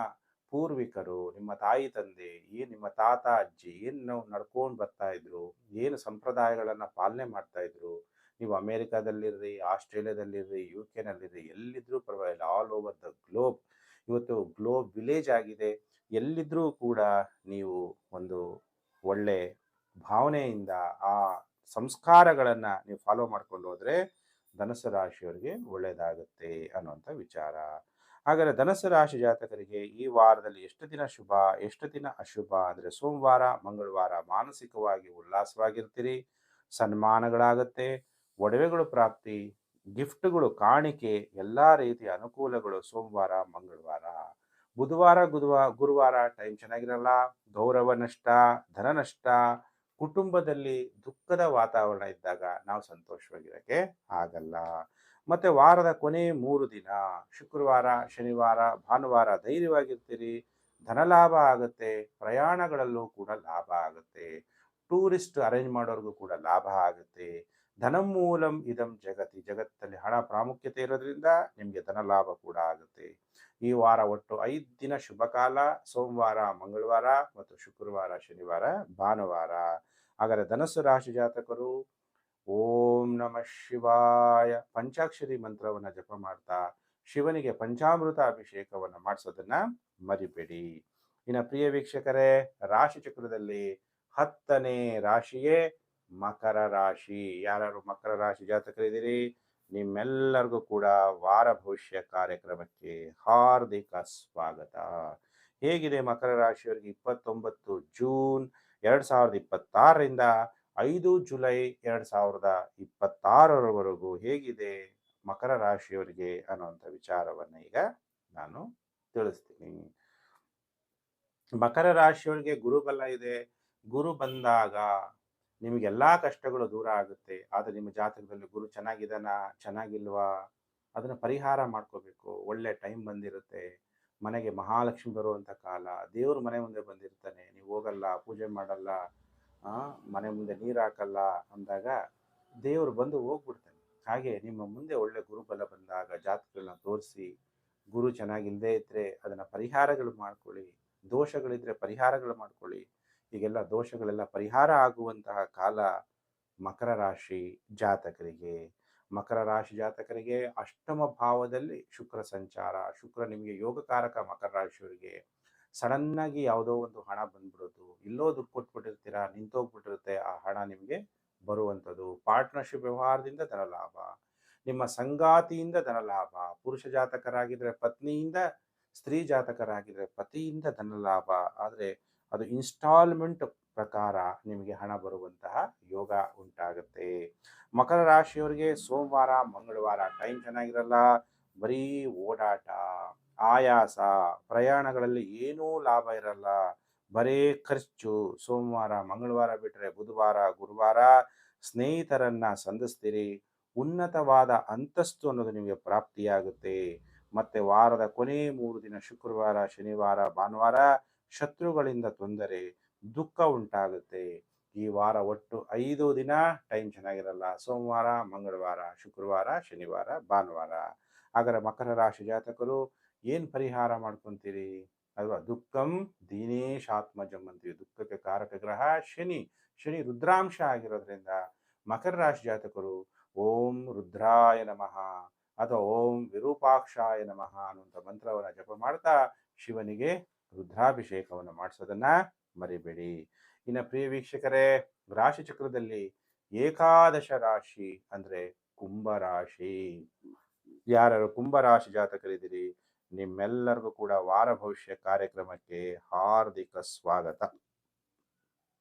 ಪೂರ್ವಿಕರು, ನಿಮ್ಮ ತಾಯಿ ತಂದೆ, ನಿಮ್ಮ ತಾತ ಅಜ್ಜಿ ನಾವು ನಡ್ಕೊಂಡು ಬರ್ತಾ ಇದ್ರು, ಏನು ಸಂಪ್ರದಾಯಗಳನ್ನ ಪಾಲನೆ ಮಾಡ್ತಾ ಇದ್ರು, ನೀವು ಅಮೇರಿಕಾದಲ್ಲಿರ್ರಿ, ಆಸ್ಟ್ರೇಲಿಯಾದಲ್ಲಿರ್ರಿ, UK ಎಲ್ಲಿದ್ರೂ ಪರವಾಗಿಲ್ಲ, ಆಲ್ ಓವರ್ ದ ಗ್ಲೋಬ್. ಇವತ್ತು ಗ್ಲೋಬ್ ವಿಲೇಜ್ ಆಗಿದೆ. ಎಲ್ಲಿದ್ರೂ ಕೂಡ ನೀವು ಒಂದು ಒಳ್ಳೆ ಭಾವನೆಯಿಂದ ಆ ಸಂಸ್ಕಾರಗಳನ್ನ ನೀವು ಫಾಲೋ ಮಾಡ್ಕೊಂಡು ಹೋದ್ರೆ ಧನುಸ್ಸು ರಾಶಿಯವರಿಗೆ ಒಳ್ಳೆಯದಾಗುತ್ತೆ ಅನ್ನುವಂಥ ವಿಚಾರ. ಹಾಗಾದರೆ ಧನುಸ್ಸು ರಾಶಿ ಜಾತಕರಿಗೆ ಈ ವಾರದಲ್ಲಿ ಎಷ್ಟು ದಿನ ಶುಭ, ಎಷ್ಟು ದಿನ ಅಶುಭ ಅಂದರೆ ಸೋಮವಾರ ಮಂಗಳವಾರ ಮಾನಸಿಕವಾಗಿ ಉಲ್ಲಾಸವಾಗಿರ್ತೀರಿ, ಸನ್ಮಾನಗಳಾಗುತ್ತೆ, ಒಡವೆಗಳು ಪ್ರಾಪ್ತಿ, ಗಿಫ್ಟ್ಗಳು, ಕಾಣಿಕೆ, ಎಲ್ಲ ರೀತಿಯ ಅನುಕೂಲಗಳು ಸೋಮವಾರ ಮಂಗಳವಾರ. ಬುಧವಾರ ಗುರುವಾರ ಟೈಮ್ ಚೆನ್ನಾಗಿರಲ್ಲ, ಗೌರವ ನಷ್ಟ, ಧನ ನಷ್ಟ, ಕುಟುಂಬದಲ್ಲಿ ದುಃಖದ ವಾತಾವರಣ ಇದ್ದಾಗ ನಾವು ಸಂತೋಷವಾಗಿರೋಕ್ಕೆ ಆಗಲ್ಲ. ಮತ್ತೆ ವಾರದ ಕೊನೆ 3 ದಿನ ಶುಕ್ರವಾರ, ಶನಿವಾರ, ಭಾನುವಾರ ಧೈರ್ಯವಾಗಿರ್ತೀರಿ, ಧನಲಾಭ ಆಗುತ್ತೆ, ಪ್ರಯಾಣಗಳಲ್ಲೂ ಕೂಡ ಲಾಭ ಆಗುತ್ತೆ, ಟೂರಿಸ್ಟ್ ಅರೇಂಜ್ ಮಾಡೋರ್ಗೂ ಕೂಡ ಲಾಭ ಆಗುತ್ತೆ. ಧನಮೂಲಂ ಇದಂ ಜಗತ್ತಲ್ಲಿ ಹಣ ಪ್ರಾಮುಖ್ಯತೆ ಇರೋದ್ರಿಂದ ನಿಮಗೆ ಧನ ಲಾಭ ಕೂಡ ಆಗುತ್ತೆ. ಈ ವಾರ ಒಟ್ಟು 5 ದಿನ ಶುಭ ಕಾಲ, ಸೋಮವಾರ ಮಂಗಳವಾರ ಮತ್ತು ಶುಕ್ರವಾರ ಶನಿವಾರ ಭಾನುವಾರ. ಹಾಗಾದರೆ ಧನಸ್ಸು ರಾಶಿ ಜಾತಕರು ಓಂ ನಮಃ ಶಿವಾಯ ಪಂಚಾಕ್ಷರಿ ಮಂತ್ರವನ್ನು ಜಪ ಮಾಡ್ತಾ ಶಿವನಿಗೆ ಪಂಚಾಮೃತ ಅಭಿಷೇಕವನ್ನು ಮಾಡಿಸೋದನ್ನ ಮರಿಬೇಡಿ. ಇನ್ನು ಪ್ರಿಯ ವೀಕ್ಷಕರೇ, ರಾಶಿ ಚಕ್ರದಲ್ಲಿ 10ನೇ ರಾಶಿಯೇ ಮಕರ ರಾಶಿ. ಯಾರು ಮಕರ ರಾಶಿ ಜಾತಕರಿದ್ದೀರಿ, ನಿಮ್ಮೆಲ್ಲರಿಗೂ ಕೂಡ ವಾರ ಭವಿಷ್ಯ ಕಾರ್ಯಕ್ರಮಕ್ಕೆ ಹಾರ್ದಿಕ ಸ್ವಾಗತ. ಹೇಗಿದೆ ಮಕರ ರಾಶಿಯವರಿಗೆ 29 ಜೂನ್ 2026ರಿಂದ 5 ಜುಲೈ 2026ರವರೆಗೂ ಹೇಗಿದೆ ಮಕರ ರಾಶಿಯವರಿಗೆ ಅನ್ನುವಂಥ ವಿಚಾರವನ್ನು ಈಗ ನಾನು ತಿಳಿಸ್ತೀನಿ. ಮಕರ ರಾಶಿಯವರಿಗೆ ಗುರುಬಲ ಇದೆ. ಗುರು ಬಂದಾಗ ನಿಮಗೆಲ್ಲ ಕಷ್ಟಗಳು ದೂರ ಆಗುತ್ತೆ. ಆದರೆ ನಿಮ್ಮ ಜಾತಕದಲ್ಲಿ ಗುರು ಚೆನ್ನಾಗಿದ್ದಾನ ಚೆನ್ನಾಗಿಲ್ವಾ ಅದನ್ನು ಪರಿಹಾರ ಮಾಡ್ಕೋಬೇಕು. ಒಳ್ಳೆ ಟೈಮ್ ಬಂದಿರುತ್ತೆ, ಮನೆಗೆ ಮಹಾಲಕ್ಷ್ಮಿ ಬರುವಂಥ ಕಾಲ, ದೇವ್ರ ಮನೆ ಮುಂದೆ ಬಂದಿರ್ತಾನೆ, ನೀವು ಹೋಗಲ್ಲ, ಪೂಜೆ ಮಾಡಲ್ಲ, ಮನೆ ಮುಂದೆ ನೀರು ಹಾಕಲ್ಲ ಅಂದಾಗ ದೇವರು ಬಂದು ಹೋಗ್ಬಿಡ್ತಾನೆ. ಹಾಗೆ ನಿಮ್ಮ ಮುಂದೆ ಒಳ್ಳೆ ಗುರುಬಲ ಬಂದಾಗ ಜಾತಕಗಳನ್ನ ತೋರಿಸಿ, ಗುರು ಚೆನ್ನಾಗಿಲ್ಲದೆ ಇದ್ದರೆ ಅದನ್ನು ಪರಿಹಾರಗಳು ಮಾಡ್ಕೊಳ್ಳಿ, ದೋಷಗಳಿದ್ರೆ ಪರಿಹಾರಗಳು ಮಾಡ್ಕೊಳ್ಳಿ. ಹೀಗೆಲ್ಲ ದೋಷಗಳೆಲ್ಲ ಪರಿಹಾರ ಆಗುವಂತಹ ಕಾಲ ಮಕರ ರಾಶಿ ಜಾತಕರಿಗೆ. ಮಕರ ರಾಶಿ ಜಾತಕರಿಗೆ ಅಷ್ಟಮ ಭಾವದಲ್ಲಿ ಶುಕ್ರ ಸಂಚಾರ. ಶುಕ್ರ ನಿಮಗೆ ಯೋಗಕಾರಕ. ಮಕರ ರಾಶಿಯವರಿಗೆ ಸಡನ್ನಾಗಿ ಯಾವುದೋ ಒಂದು ಹಣ ಬಂದ್ಬಿಡೋದು, ಇಲ್ಲೋ ದುಡ್ಡು ಕೊಟ್ಬಿಟ್ಟಿರ್ತೀರಾ, ನಿಂತೋಗ್ಬಿಟ್ಟಿರುತ್ತೆ, ಆ ಹಣ ನಿಮಗೆ ಬರುವಂಥದ್ದು. ಪಾರ್ಟ್ನರ್ಶಿಪ್ ವ್ಯವಹಾರದಿಂದ ಧನಲಾಭ, ನಿಮ್ಮ ಸಂಗಾತಿಯಿಂದ ಧನಲಾಭ, ಪುರುಷ ಜಾತಕರಾಗಿದ್ದರೆ ಪತ್ನಿಯಿಂದ, ಸ್ತ್ರೀ ಜಾತಕರಾಗಿದ್ದರೆ ಪತಿಯಿಂದ ಧನಲಾಭ. ಆದರೆ ಅದು ಇನ್ಸ್ಟಾಲ್ಮೆಂಟ್ ಪ್ರಕಾರ ನಿಮಗೆ ಹಣ ಬರುವಂತಹ ಯೋಗ ಉಂಟಾಗುತ್ತೆ. ಮಕರ ರಾಶಿಯವರಿಗೆ ಸೋಮವಾರ ಮಂಗಳವಾರ ಟೈಮ್ ಚೆನ್ನಾಗಿರಲ್ಲ, ಬರೀ ಓಡಾಟ, ಆಯಾಸ, ಪ್ರಯಾಣಗಳಲ್ಲಿ ಏನೂ ಲಾಭ ಇರಲ್ಲ, ಬರೀ ಖರ್ಚು. ಸೋಮವಾರ ಮಂಗಳವಾರ ಬಿಟ್ಟರೆ ಬುಧವಾರ ಗುರುವಾರ ಸ್ನೇಹಿತರನ್ನ ಸಂಧಿಸ್ತೀರಿ, ಉನ್ನತವಾದ ಅಂತಸ್ತು ಅನ್ನೋದು ನಿಮಗೆ ಪ್ರಾಪ್ತಿಯಾಗುತ್ತೆ. ಮತ್ತೆ ವಾರದ ಕೊನೆ 3 ದಿನ ಶುಕ್ರವಾರ ಶನಿವಾರ ಭಾನುವಾರ ಶತ್ರುಗಳಿಂದ ತೊಂದರೆ, ದುಃಖ ಉಂಟಾಗುತ್ತೆ. ಈ ವಾರ ಒಟ್ಟು 5 ದಿನ ಟೈಮ್ ಚೆನ್ನಾಗಿರಲ್ಲ, ಸೋಮವಾರ ಮಂಗಳವಾರ ಶುಕ್ರವಾರ ಶನಿವಾರ ಭಾನುವಾರ. ಹಾಗಾದರೆ ಮಕರ ರಾಶಿ ಜಾತಕರು ಏನು ಪರಿಹಾರ ಮಾಡ್ಕೊತೀರಿ ಅಲ್ವಾ? ದುಃಖಂ ದೀನೇಶಾತ್ಮಜಂ ಅಂತೀವಿ. ದುಃಖಕ್ಕೆ ಕಾರಕ ಗ್ರಹ ಶನಿ. ಶನಿ ರುದ್ರಾಂಶ ಆಗಿರೋದ್ರಿಂದ ಮಕರ ರಾಶಿ ಜಾತಕರು ಓಂ ರುದ್ರಾಯ ನಮಃ ಅಥವಾ ಓಂ ವಿರೂಪಾಕ್ಷಾಯ ನಮಃ ಅನ್ನುವಂಥ ಮಂತ್ರವನ್ನು ಜಪ ಮಾಡ್ತಾ ಶಿವನಿಗೆ ರುದ್ರಾಭಿಷೇಕವನ್ನು ಮಾಡಿಸೋದನ್ನ ಮರಿಬೇಡಿ. ಇನ್ನು ಪ್ರಿಯ ವೀಕ್ಷಕರೇ, ರಾಶಿ ಚಕ್ರದಲ್ಲಿ ಏಕಾದಶ ರಾಶಿ ಅಂದ್ರೆ ಕುಂಭರಾಶಿ. ಯಾರು ಕುಂಭರಾಶಿ ಜಾತಕರಿದ್ದೀರಿ, ನಿಮ್ಮೆಲ್ಲರಿಗೂ ಕೂಡ ವಾರ ಭವಿಷ್ಯ ಕಾರ್ಯಕ್ರಮಕ್ಕೆ ಹಾರ್ದಿಕ ಸ್ವಾಗತ.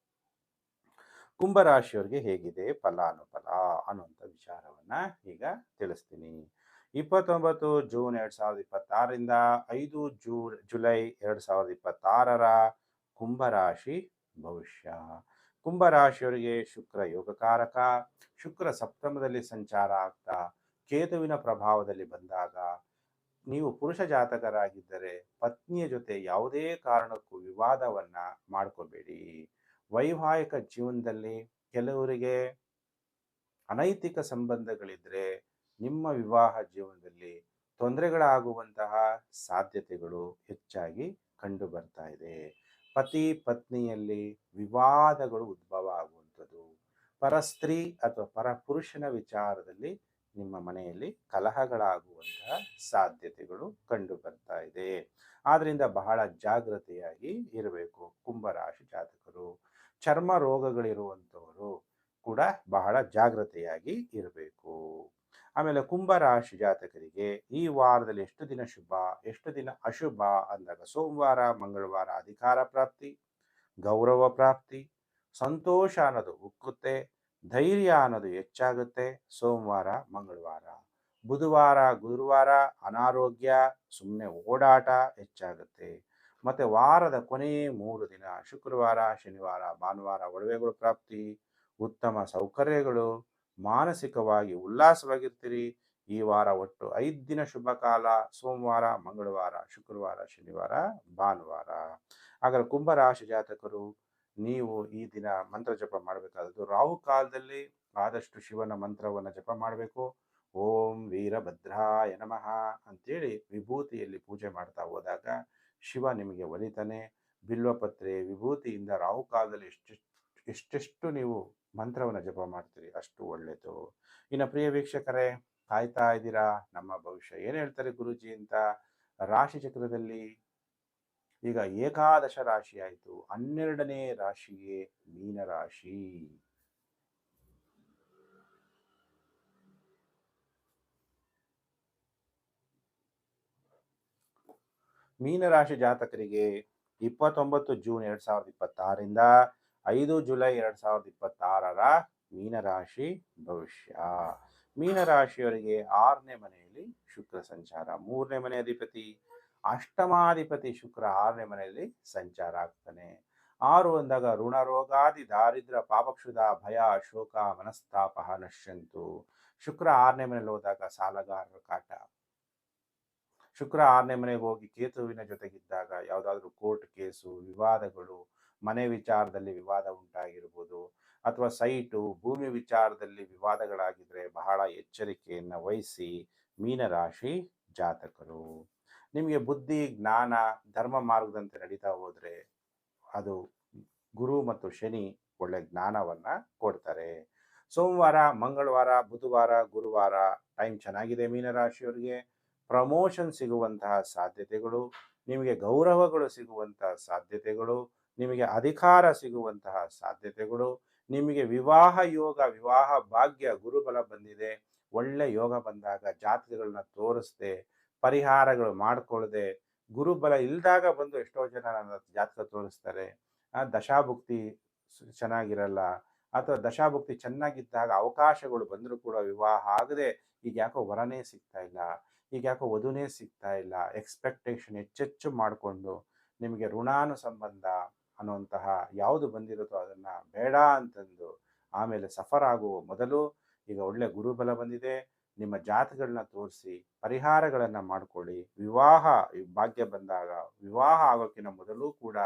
ಕುಂಭರಾಶಿಯವರಿಗೆ ಹೇಗಿದೆ ಫಲಾನುಫಲ ಅನ್ನುವಂಥ ವಿಚಾರವನ್ನ ಈಗ ತಿಳಿಸ್ತೀನಿ. 29 ಜೂನ್ 2026ರಿಂದ 5 ಜುಲೈ 2026 ಕುಂಭರಾಶಿ ಭವಿಷ್ಯ. ಕುಂಭರಾಶಿಯವರಿಗೆ ಶುಕ್ರ ಯೋಗಕಾರಕ. ಶುಕ್ರ ಸಪ್ತಮದಲ್ಲಿ ಸಂಚಾರ ಆಗ್ತಾ ಕೇತುವಿನ ಪ್ರಭಾವದಲ್ಲಿ ಬಂದಾಗ ನೀವು ಪುರುಷ ಜಾತಕರಾಗಿದ್ದರೆ ಪತ್ನಿಯ ಜೊತೆ ಯಾವುದೇ ಕಾರಣಕ್ಕೂ ವಿವಾದವನ್ನ ಮಾಡ್ಕೋಬೇಡಿ. ವೈವಾಹಿಕ ಜೀವನದಲ್ಲಿ ಕೆಲವರಿಗೆ ಅನೈತಿಕ ಸಂಬಂಧಗಳಿದ್ರೆ ನಿಮ್ಮ ವಿವಾಹ ಜೀವನದಲ್ಲಿ ತೊಂದರೆಗಳಾಗುವಂತಹ ಸಾಧ್ಯತೆಗಳು ಹೆಚ್ಚಾಗಿ ಕಂಡು ಬರ್ತಾ ಇದೆ. ಪತಿ ಪತ್ನಿಯಲ್ಲಿ ವಿವಾದಗಳು ಉದ್ಭವ ಆಗುವಂಥದ್ದು, ಪರಸ್ತ್ರೀ ಅಥವಾ ಪರ ಪುರುಷನ ವಿಚಾರದಲ್ಲಿ ನಿಮ್ಮ ಮನೆಯಲ್ಲಿ ಕಲಹಗಳಾಗುವಂತಹ ಸಾಧ್ಯತೆಗಳು ಕಂಡು ಬರ್ತಾ ಇದೆ. ಆದ್ರಿಂದ ಬಹಳ ಜಾಗೃತೆಯಾಗಿ ಇರಬೇಕು ಕುಂಭರಾಶಿ ಜಾತಕರು. ಚರ್ಮ ರೋಗಗಳಿರುವಂಥವರು ಕೂಡ ಬಹಳ ಜಾಗೃತೆಯಾಗಿ ಇರಬೇಕು. ಆಮೇಲೆ ಕುಂಭರಾಶಿ ಜಾತಕರಿಗೆ ಈ ವಾರದಲ್ಲಿ ಎಷ್ಟು ದಿನ ಶುಭ ಎಷ್ಟು ದಿನ ಅಶುಭ ಅಂದಾಗ, ಸೋಮವಾರ ಮಂಗಳವಾರ ಅಧಿಕಾರ ಪ್ರಾಪ್ತಿ, ಗೌರವ ಪ್ರಾಪ್ತಿ, ಸಂತೋಷ ಅನ್ನೋದು ಉಕ್ಕುತ್ತೆ, ಧೈರ್ಯ ಅನ್ನೋದು ಹೆಚ್ಚಾಗುತ್ತೆ ಸೋಮವಾರ ಮಂಗಳವಾರ. ಬುಧವಾರ ಗುರುವಾರ ಅನಾರೋಗ್ಯ, ಸುಮ್ಮನೆ ಓಡಾಟ ಹೆಚ್ಚಾಗುತ್ತೆ. ಮತ್ತೆ ವಾರದ ಕೊನೆಯ 3 ದಿನ ಶುಕ್ರವಾರ ಶನಿವಾರ ಭಾನುವಾರ ಒಡವೆಗಳು ಪ್ರಾಪ್ತಿ, ಉತ್ತಮ ಸೌಕರ್ಯಗಳು, ಮಾನಸಿಕವಾಗಿ ಉಲ್ಲಾಸವಾಗಿರ್ತೀರಿ. ಈ ವಾರ ಒಟ್ಟು 5 ದಿನ ಶುಭ ಕಾಲ, ಸೋಮವಾರ ಮಂಗಳವಾರ ಶುಕ್ರವಾರ ಶನಿವಾರ ಭಾನುವಾರ. ಹಾಗಾದ್ರೆ ಕುಂಭರಾಶಿ ಜಾತಕರು ನೀವು ಈ ದಿನ ಮಂತ್ರ ಜಪ ಮಾಡಬೇಕಾದದ್ದು ರಾಹು ಕಾಲದಲ್ಲಿ ಆದಷ್ಟು ಶಿವನ ಮಂತ್ರವನ್ನು ಜಪ ಮಾಡಬೇಕು. ಓಂ ವೀರಭದ್ರಾಯ ನಮಃ ಅಂತೇಳಿ ವಿಭೂತಿಯಲ್ಲಿ ಪೂಜೆ ಮಾಡ್ತಾ ಹೋದಾಗ ಶಿವ ನಿಮಗೆ ಒಲಿತಾನೆ. ಬಿಲ್ವಪತ್ರೆ ವಿಭೂತಿಯಿಂದ ರಾಹು ಕಾಲದಲ್ಲಿ ಎಷ್ಟೆಷ್ಟು ನೀವು ಮಂತ್ರವನ್ನು ಜಪ ಮಾಡ್ತೀರಿ ಅಷ್ಟು ಒಳ್ಳೆಯದು. ಇನ್ನು ಪ್ರಿಯ ವೀಕ್ಷಕರೇ, ಕಾಯ್ತಾ ಇದ್ದೀರಾ ನಮ್ಮ ಭವಿಷ್ಯ ಏನು ಹೇಳ್ತಾರೆ ಗುರುಜಿ ಅಂತ. ರಾಶಿ ಚಕ್ರದಲ್ಲಿ ಈಗ ಏಕಾದಶ ರಾಶಿ ಆಯಿತು, 12ನೇ ರಾಶಿಗೆ ಮೀನರಾಶಿ. ಮೀನರಾಶಿ ಜಾತಕರಿಗೆ 29 ಜೂನ್ 2026ರಿಂದ 5 ಜುಲೈ 2026 ಮೀನರಾಶಿ ಭವಿಷ್ಯ. ಮೀನರಾಶಿಯವರಿಗೆ 6ನೇ ಮನೆಯಲ್ಲಿ ಶುಕ್ರ ಸಂಚಾರ, 3ನೇ ಮನೆ ಅಧಿಪತಿ ಅಷ್ಟಮಾಧಿಪತಿ ಶುಕ್ರ 6ನೇ ಮನೆಯಲ್ಲಿ ಸಂಚಾರ ಆಗ್ತಾನೆ. 6 ಅಂದಾಗ ಋಣ ರೋಗಾದಿ ದಾರಿದ್ರ ಪಾಪಕ್ಷುದ ಭಯ ಶೋಕ ಮನಸ್ತಾಪ ನಶ್ಯಂತು. ಶುಕ್ರ 6ನೇ ಮನೆಯಲ್ಲಿ ಹೋದಾಗ ಸಾಲಗಾರರ ಕಾಟ. ಶುಕ್ರ 6ನೇ ಮನೆಗೆ ಹೋಗಿ ಕೇತುವಿನ ಜೊತೆಗಿದ್ದಾಗ ಯಾವುದಾದ್ರೂ ಕೋರ್ಟ್ ಕೇಸು, ವಿವಾದಗಳು, ಮನೆ ವಿಚಾರದಲ್ಲಿ ವಿವಾದ ಉಂಟಾಗಿರ್ಬೋದು, ಅಥವಾ ಸೈಟು ಭೂಮಿ ವಿಚಾರದಲ್ಲಿ ವಿವಾದಗಳಾಗಿದ್ರೆ ಬಹಳ ಎಚ್ಚರಿಕೆಯನ್ನು ವಹಿಸಿ ಮೀನರಾಶಿ ಜಾತಕರು. ನಿಮಗೆ ಬುದ್ಧಿ ಜ್ಞಾನ ಧರ್ಮ ಮಾರ್ಗದಂತೆ ನಡೀತಾ ಹೋದ್ರೆ ಅದು ಗುರು ಮತ್ತು ಶನಿ ಒಳ್ಳೆ ಜ್ಞಾನವನ್ನ ಕೊಡ್ತಾರೆ. ಸೋಮವಾರ ಮಂಗಳವಾರ ಬುಧವಾರ ಗುರುವಾರ ಟೈಮ್ ಚೆನ್ನಾಗಿದೆ ಮೀನರಾಶಿಯವರಿಗೆ. ಪ್ರಮೋಷನ್ ಸಿಗುವಂತಹ ಸಾಧ್ಯತೆಗಳು, ನಿಮಗೆ ಗೌರವಗಳು ಸಿಗುವಂತಹ ಸಾಧ್ಯತೆಗಳು, ನಿಮಗೆ ಅಧಿಕಾರ ಸಿಗುವಂತಹ ಸಾಧ್ಯತೆಗಳು, ನಿಮಗೆ ವಿವಾಹ ಯೋಗ ವಿವಾಹ ಭಾಗ್ಯ ಗುರುಬಲ ಬಂದಿದೆ. ಒಳ್ಳೆ ಯೋಗ ಬಂದಾಗ ಜಾತಕಗಳನ್ನ ತೋರಿಸದೆ ಪರಿಹಾರಗಳು ಮಾಡ್ಕೊಳ್ಳದೆ, ಗುರುಬಲ ಇಲ್ದಾಗ ಬಂದು ಎಷ್ಟೋ ಜನ ನನ್ನ ಜಾತಕ ತೋರಿಸ್ತಾರೆ. ದಶಾಭುಕ್ತಿ ಚೆನ್ನಾಗಿರಲ್ಲ, ಅಥವಾ ದಶಾಭುಕ್ತಿ ಚೆನ್ನಾಗಿದ್ದಾಗ ಅವಕಾಶಗಳು ಬಂದರೂ ಕೂಡ ವಿವಾಹ ಆಗದೆ ಈಗ ಯಾಕೋ ವರನೇ ಸಿಗ್ತಾ ಇಲ್ಲ, ಈಗ ಯಾಕೋ ವಧುನೇ ಸಿಗ್ತಾ ಇಲ್ಲ, ಎಕ್ಸ್ಪೆಕ್ಟೇಷನ್ ಹೆಚ್ಚೆಚ್ಚು ಮಾಡಿಕೊಂಡು ನಿಮಗೆ ಋಣಾನುಸಂಬಂಧ ಅನ್ನುವಂತಹ ಯಾವುದು ಬಂದಿರುತ್ತೋ ಅದನ್ನು ಬೇಡ ಅಂತಂದು ಆಮೇಲೆ ಸಫರ್ ಆಗುವ ಮೊದಲು ಈಗ ಒಳ್ಳೆ ಗುರುಬಲ ಬಂದಿದೆ, ನಿಮ್ಮ ಜಾತಗಳನ್ನ ತೋರಿಸಿ ಪರಿಹಾರಗಳನ್ನು ಮಾಡ್ಕೊಳ್ಳಿ. ವಿವಾಹ ಭಾಗ್ಯ ಬಂದಾಗ ವಿವಾಹ ಆಗೋಕ್ಕಿಂತ ಮೊದಲು ಕೂಡ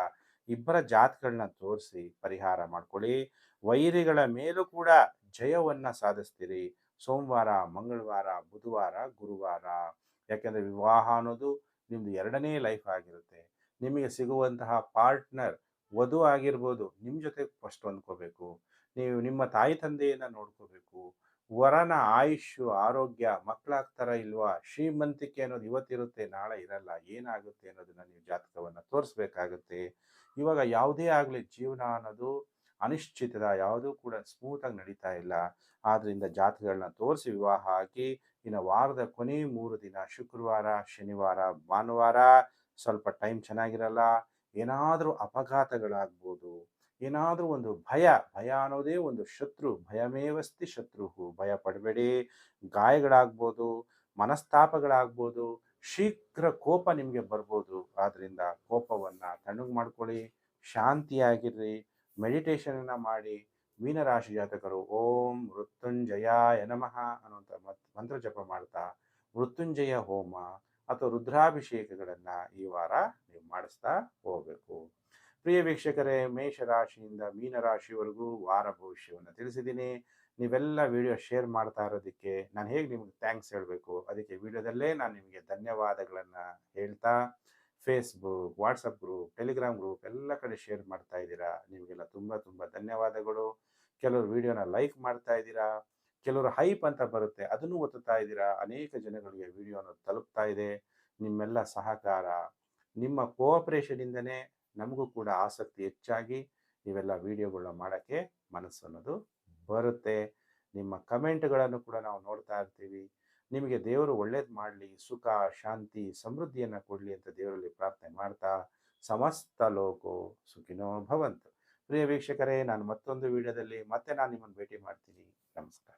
ಇಬ್ಬರ ಜಾತಗಳನ್ನ ತೋರಿಸಿ ಪರಿಹಾರ ಮಾಡ್ಕೊಳ್ಳಿ. ವೈರಿಗಳ ಮೇಲೂ ಕೂಡ ಜಯವನ್ನ ಸಾಧಿಸ್ತೀರಿ ಸೋಮವಾರ ಮಂಗಳವಾರ ಬುಧವಾರ ಗುರುವಾರ. ಯಾಕೆಂದರೆ ವಿವಾಹ ಅನ್ನೋದು ನಿಮ್ಮದು 2ನೇ ಲೈಫ್ ಆಗಿರುತ್ತೆ. ನಿಮಗೆ ಸಿಗುವಂತಹ ಪಾರ್ಟ್ನರ್ ವಧು ಆಗಿರ್ಬೋದು, ನಿಮ್ಮ ಜೊತೆ ಫಸ್ಟ್ ಹೊಂದ್ಕೋಬೇಕು, ನೀವು ನಿಮ್ಮ ತಾಯಿ ತಂದೆಯನ್ನು ನೋಡ್ಕೋಬೇಕು, ವರನ ಆಯುಷ್ಯು ಆರೋಗ್ಯ ಮಕ್ಕಳಾಗ್ತಾರ ಇಲ್ವಾ, ಶ್ರೀಮಂತಿಕೆ ಅನ್ನೋದು ಇವತ್ತಿರುತ್ತೆ ನಾಳೆ ಇರಲ್ಲ, ಏನಾಗುತ್ತೆ ಅನ್ನೋದನ್ನ ನೀವು ಜಾತಕವನ್ನು ತೋರಿಸ್ಬೇಕಾಗುತ್ತೆ. ಇವಾಗ ಯಾವುದೇ ಆಗಲಿ ಜೀವನ ಅನ್ನೋದು ಅನಿಶ್ಚಿತದ ಯಾವುದೂ ಕೂಡ ಸ್ಮೂತಾಗಿ ನಡೀತಾ ಇಲ್ಲ. ಆದ್ದರಿಂದ ಜಾತಕಗಳನ್ನ ತೋರಿಸಿ ವಿವಾಹ ಆಗಿ ಇನ್ನು ವಾರದ ಕೊನೆ 3 ದಿನ ಶುಕ್ರವಾರ, ಶನಿವಾರ, ಭಾನುವಾರ ಸ್ವಲ್ಪ ಟೈಮ್ ಚೆನ್ನಾಗಿರಲ್ಲ. ಏನಾದರೂ ಅಪಘಾತಗಳಾಗ್ಬೋದು, ಏನಾದರೂ ಒಂದು ಭಯ ಅನ್ನೋದೇ ಒಂದು ಶತ್ರು, ಭಯಮೇವಸ್ತಿ ಶತ್ರುಹು, ಭಯ ಪಡಬೇಡಿ. ಗಾಯಗಳಾಗ್ಬೋದು, ಮನಸ್ತಾಪಗಳಾಗ್ಬೋದು, ಶೀಘ್ರ ಕೋಪ ನಿಮಗೆ ಬರ್ಬೋದು. ಆದ್ದರಿಂದ ಕೋಪವನ್ನು ತಣ್ಣಗೆ ಮಾಡ್ಕೊಳ್ಳಿ, ಶಾಂತಿಯಾಗಿರ್ರಿ, ಮೆಡಿಟೇಷನನ್ನು ಮಾಡಿ. ಮೀನರಾಶಿ ಜಾತಕರು ಓಂ ಮೃತ್ಯುಂಜಯಾಯ ನಮಃ ಅನ್ನುವಂಥ ಮಂತ್ರ ಜಪ ಮಾಡ್ತಾ ಮೃತ್ಯುಂಜಯ ಹೋಮ ಅಥವಾ ರುದ್ರಾಭಿಷೇಕಗಳನ್ನು ಈ ವಾರ ನೀವು ಮಾಡಿಸ್ತಾ ಹೋಗಬೇಕು. ಪ್ರಿಯ ವೀಕ್ಷಕರೇ, ಮೇಷರಾಶಿಯಿಂದ ಮೀನರಾಶಿವರೆಗೂ ವಾರ ಭವಿಷ್ಯವನ್ನು ತಿಳಿಸಿದ್ದೀನಿ. ನೀವೆಲ್ಲ ವಿಡಿಯೋ ಶೇರ್ ಮಾಡ್ತಾ ಇರೋದಕ್ಕೆ ನಾನು ಹೇಗೆ ನಿಮ್ಗೆ ಥ್ಯಾಂಕ್ಸ್ ಹೇಳಬೇಕು, ಅದಕ್ಕೆ ವಿಡಿಯೋದಲ್ಲೇ ನಾನು ನಿಮಗೆ ಧನ್ಯವಾದಗಳನ್ನು ಹೇಳ್ತಾ Facebook, WhatsApp group, Telegram group ಎಲ್ಲ ಕಡೆ ಶೇರ್ ಮಾಡ್ತಾ ಇದ್ದೀರಾ. ನಿಮಗೆಲ್ಲ ತುಂಬ ತುಂಬ ಧನ್ಯವಾದಗಳು. ಕೆಲವರು ವಿಡಿಯೋನ ಲೈಕ್ ಮಾಡ್ತಾ ಇದ್ದೀರಾ, ಕೆಲವರು ಹೈಪ್ ಅಂತ ಬರುತ್ತೆ ಅದನ್ನು ಒತ್ತುತ್ತಾ ಇದ್ದೀರಾ. ಅನೇಕ ಜನಗಳಿಗೆ ವಿಡಿಯೋನ ತಲುಪ್ತಾ ಇದೆ. ನಿಮ್ಮೆಲ್ಲ ಸಹಕಾರ, ನಿಮ್ಮ ಕೋಆಪರೇಷನಿಂದನೇ ನಮಗೂ ಕೂಡ ಆಸಕ್ತಿ ಹೆಚ್ಚಾಗಿ ಇವೆಲ್ಲ ವಿಡಿಯೋಗಳನ್ನ ಮಾಡೋಕ್ಕೆ ಮನಸ್ಸು ಅನ್ನೋದು ಬರುತ್ತೆ. ನಿಮ್ಮ ಕಮೆಂಟ್ಗಳನ್ನು ಕೂಡ ನಾವು ನೋಡ್ತಾ ಇರ್ತೀವಿ. ನಿಮಗೆ ದೇವರು ಒಳ್ಳೇದು ಮಾಡಲಿ, ಸುಖ ಶಾಂತಿ ಸಮೃದ್ಧಿಯನ್ನು ಕೊಡಲಿ ಅಂತ ದೇವರಲ್ಲಿ ಪ್ರಾರ್ಥನೆ ಮಾಡ್ತಾ ಸಮಸ್ತ ಲೋಕೋ ಸುಖಿನೋ ಭವಂತು. ಪ್ರಿಯ ವೀಕ್ಷಕರೇ, ನಾನು ಮತ್ತೊಂದು ವಿಡಿಯೋದಲ್ಲಿ ಮತ್ತೆ ನಾನು ನಿಮ್ಮನ್ನು ಭೇಟಿ ಮಾಡ್ತೀನಿ. ನಮಸ್ಕಾರ.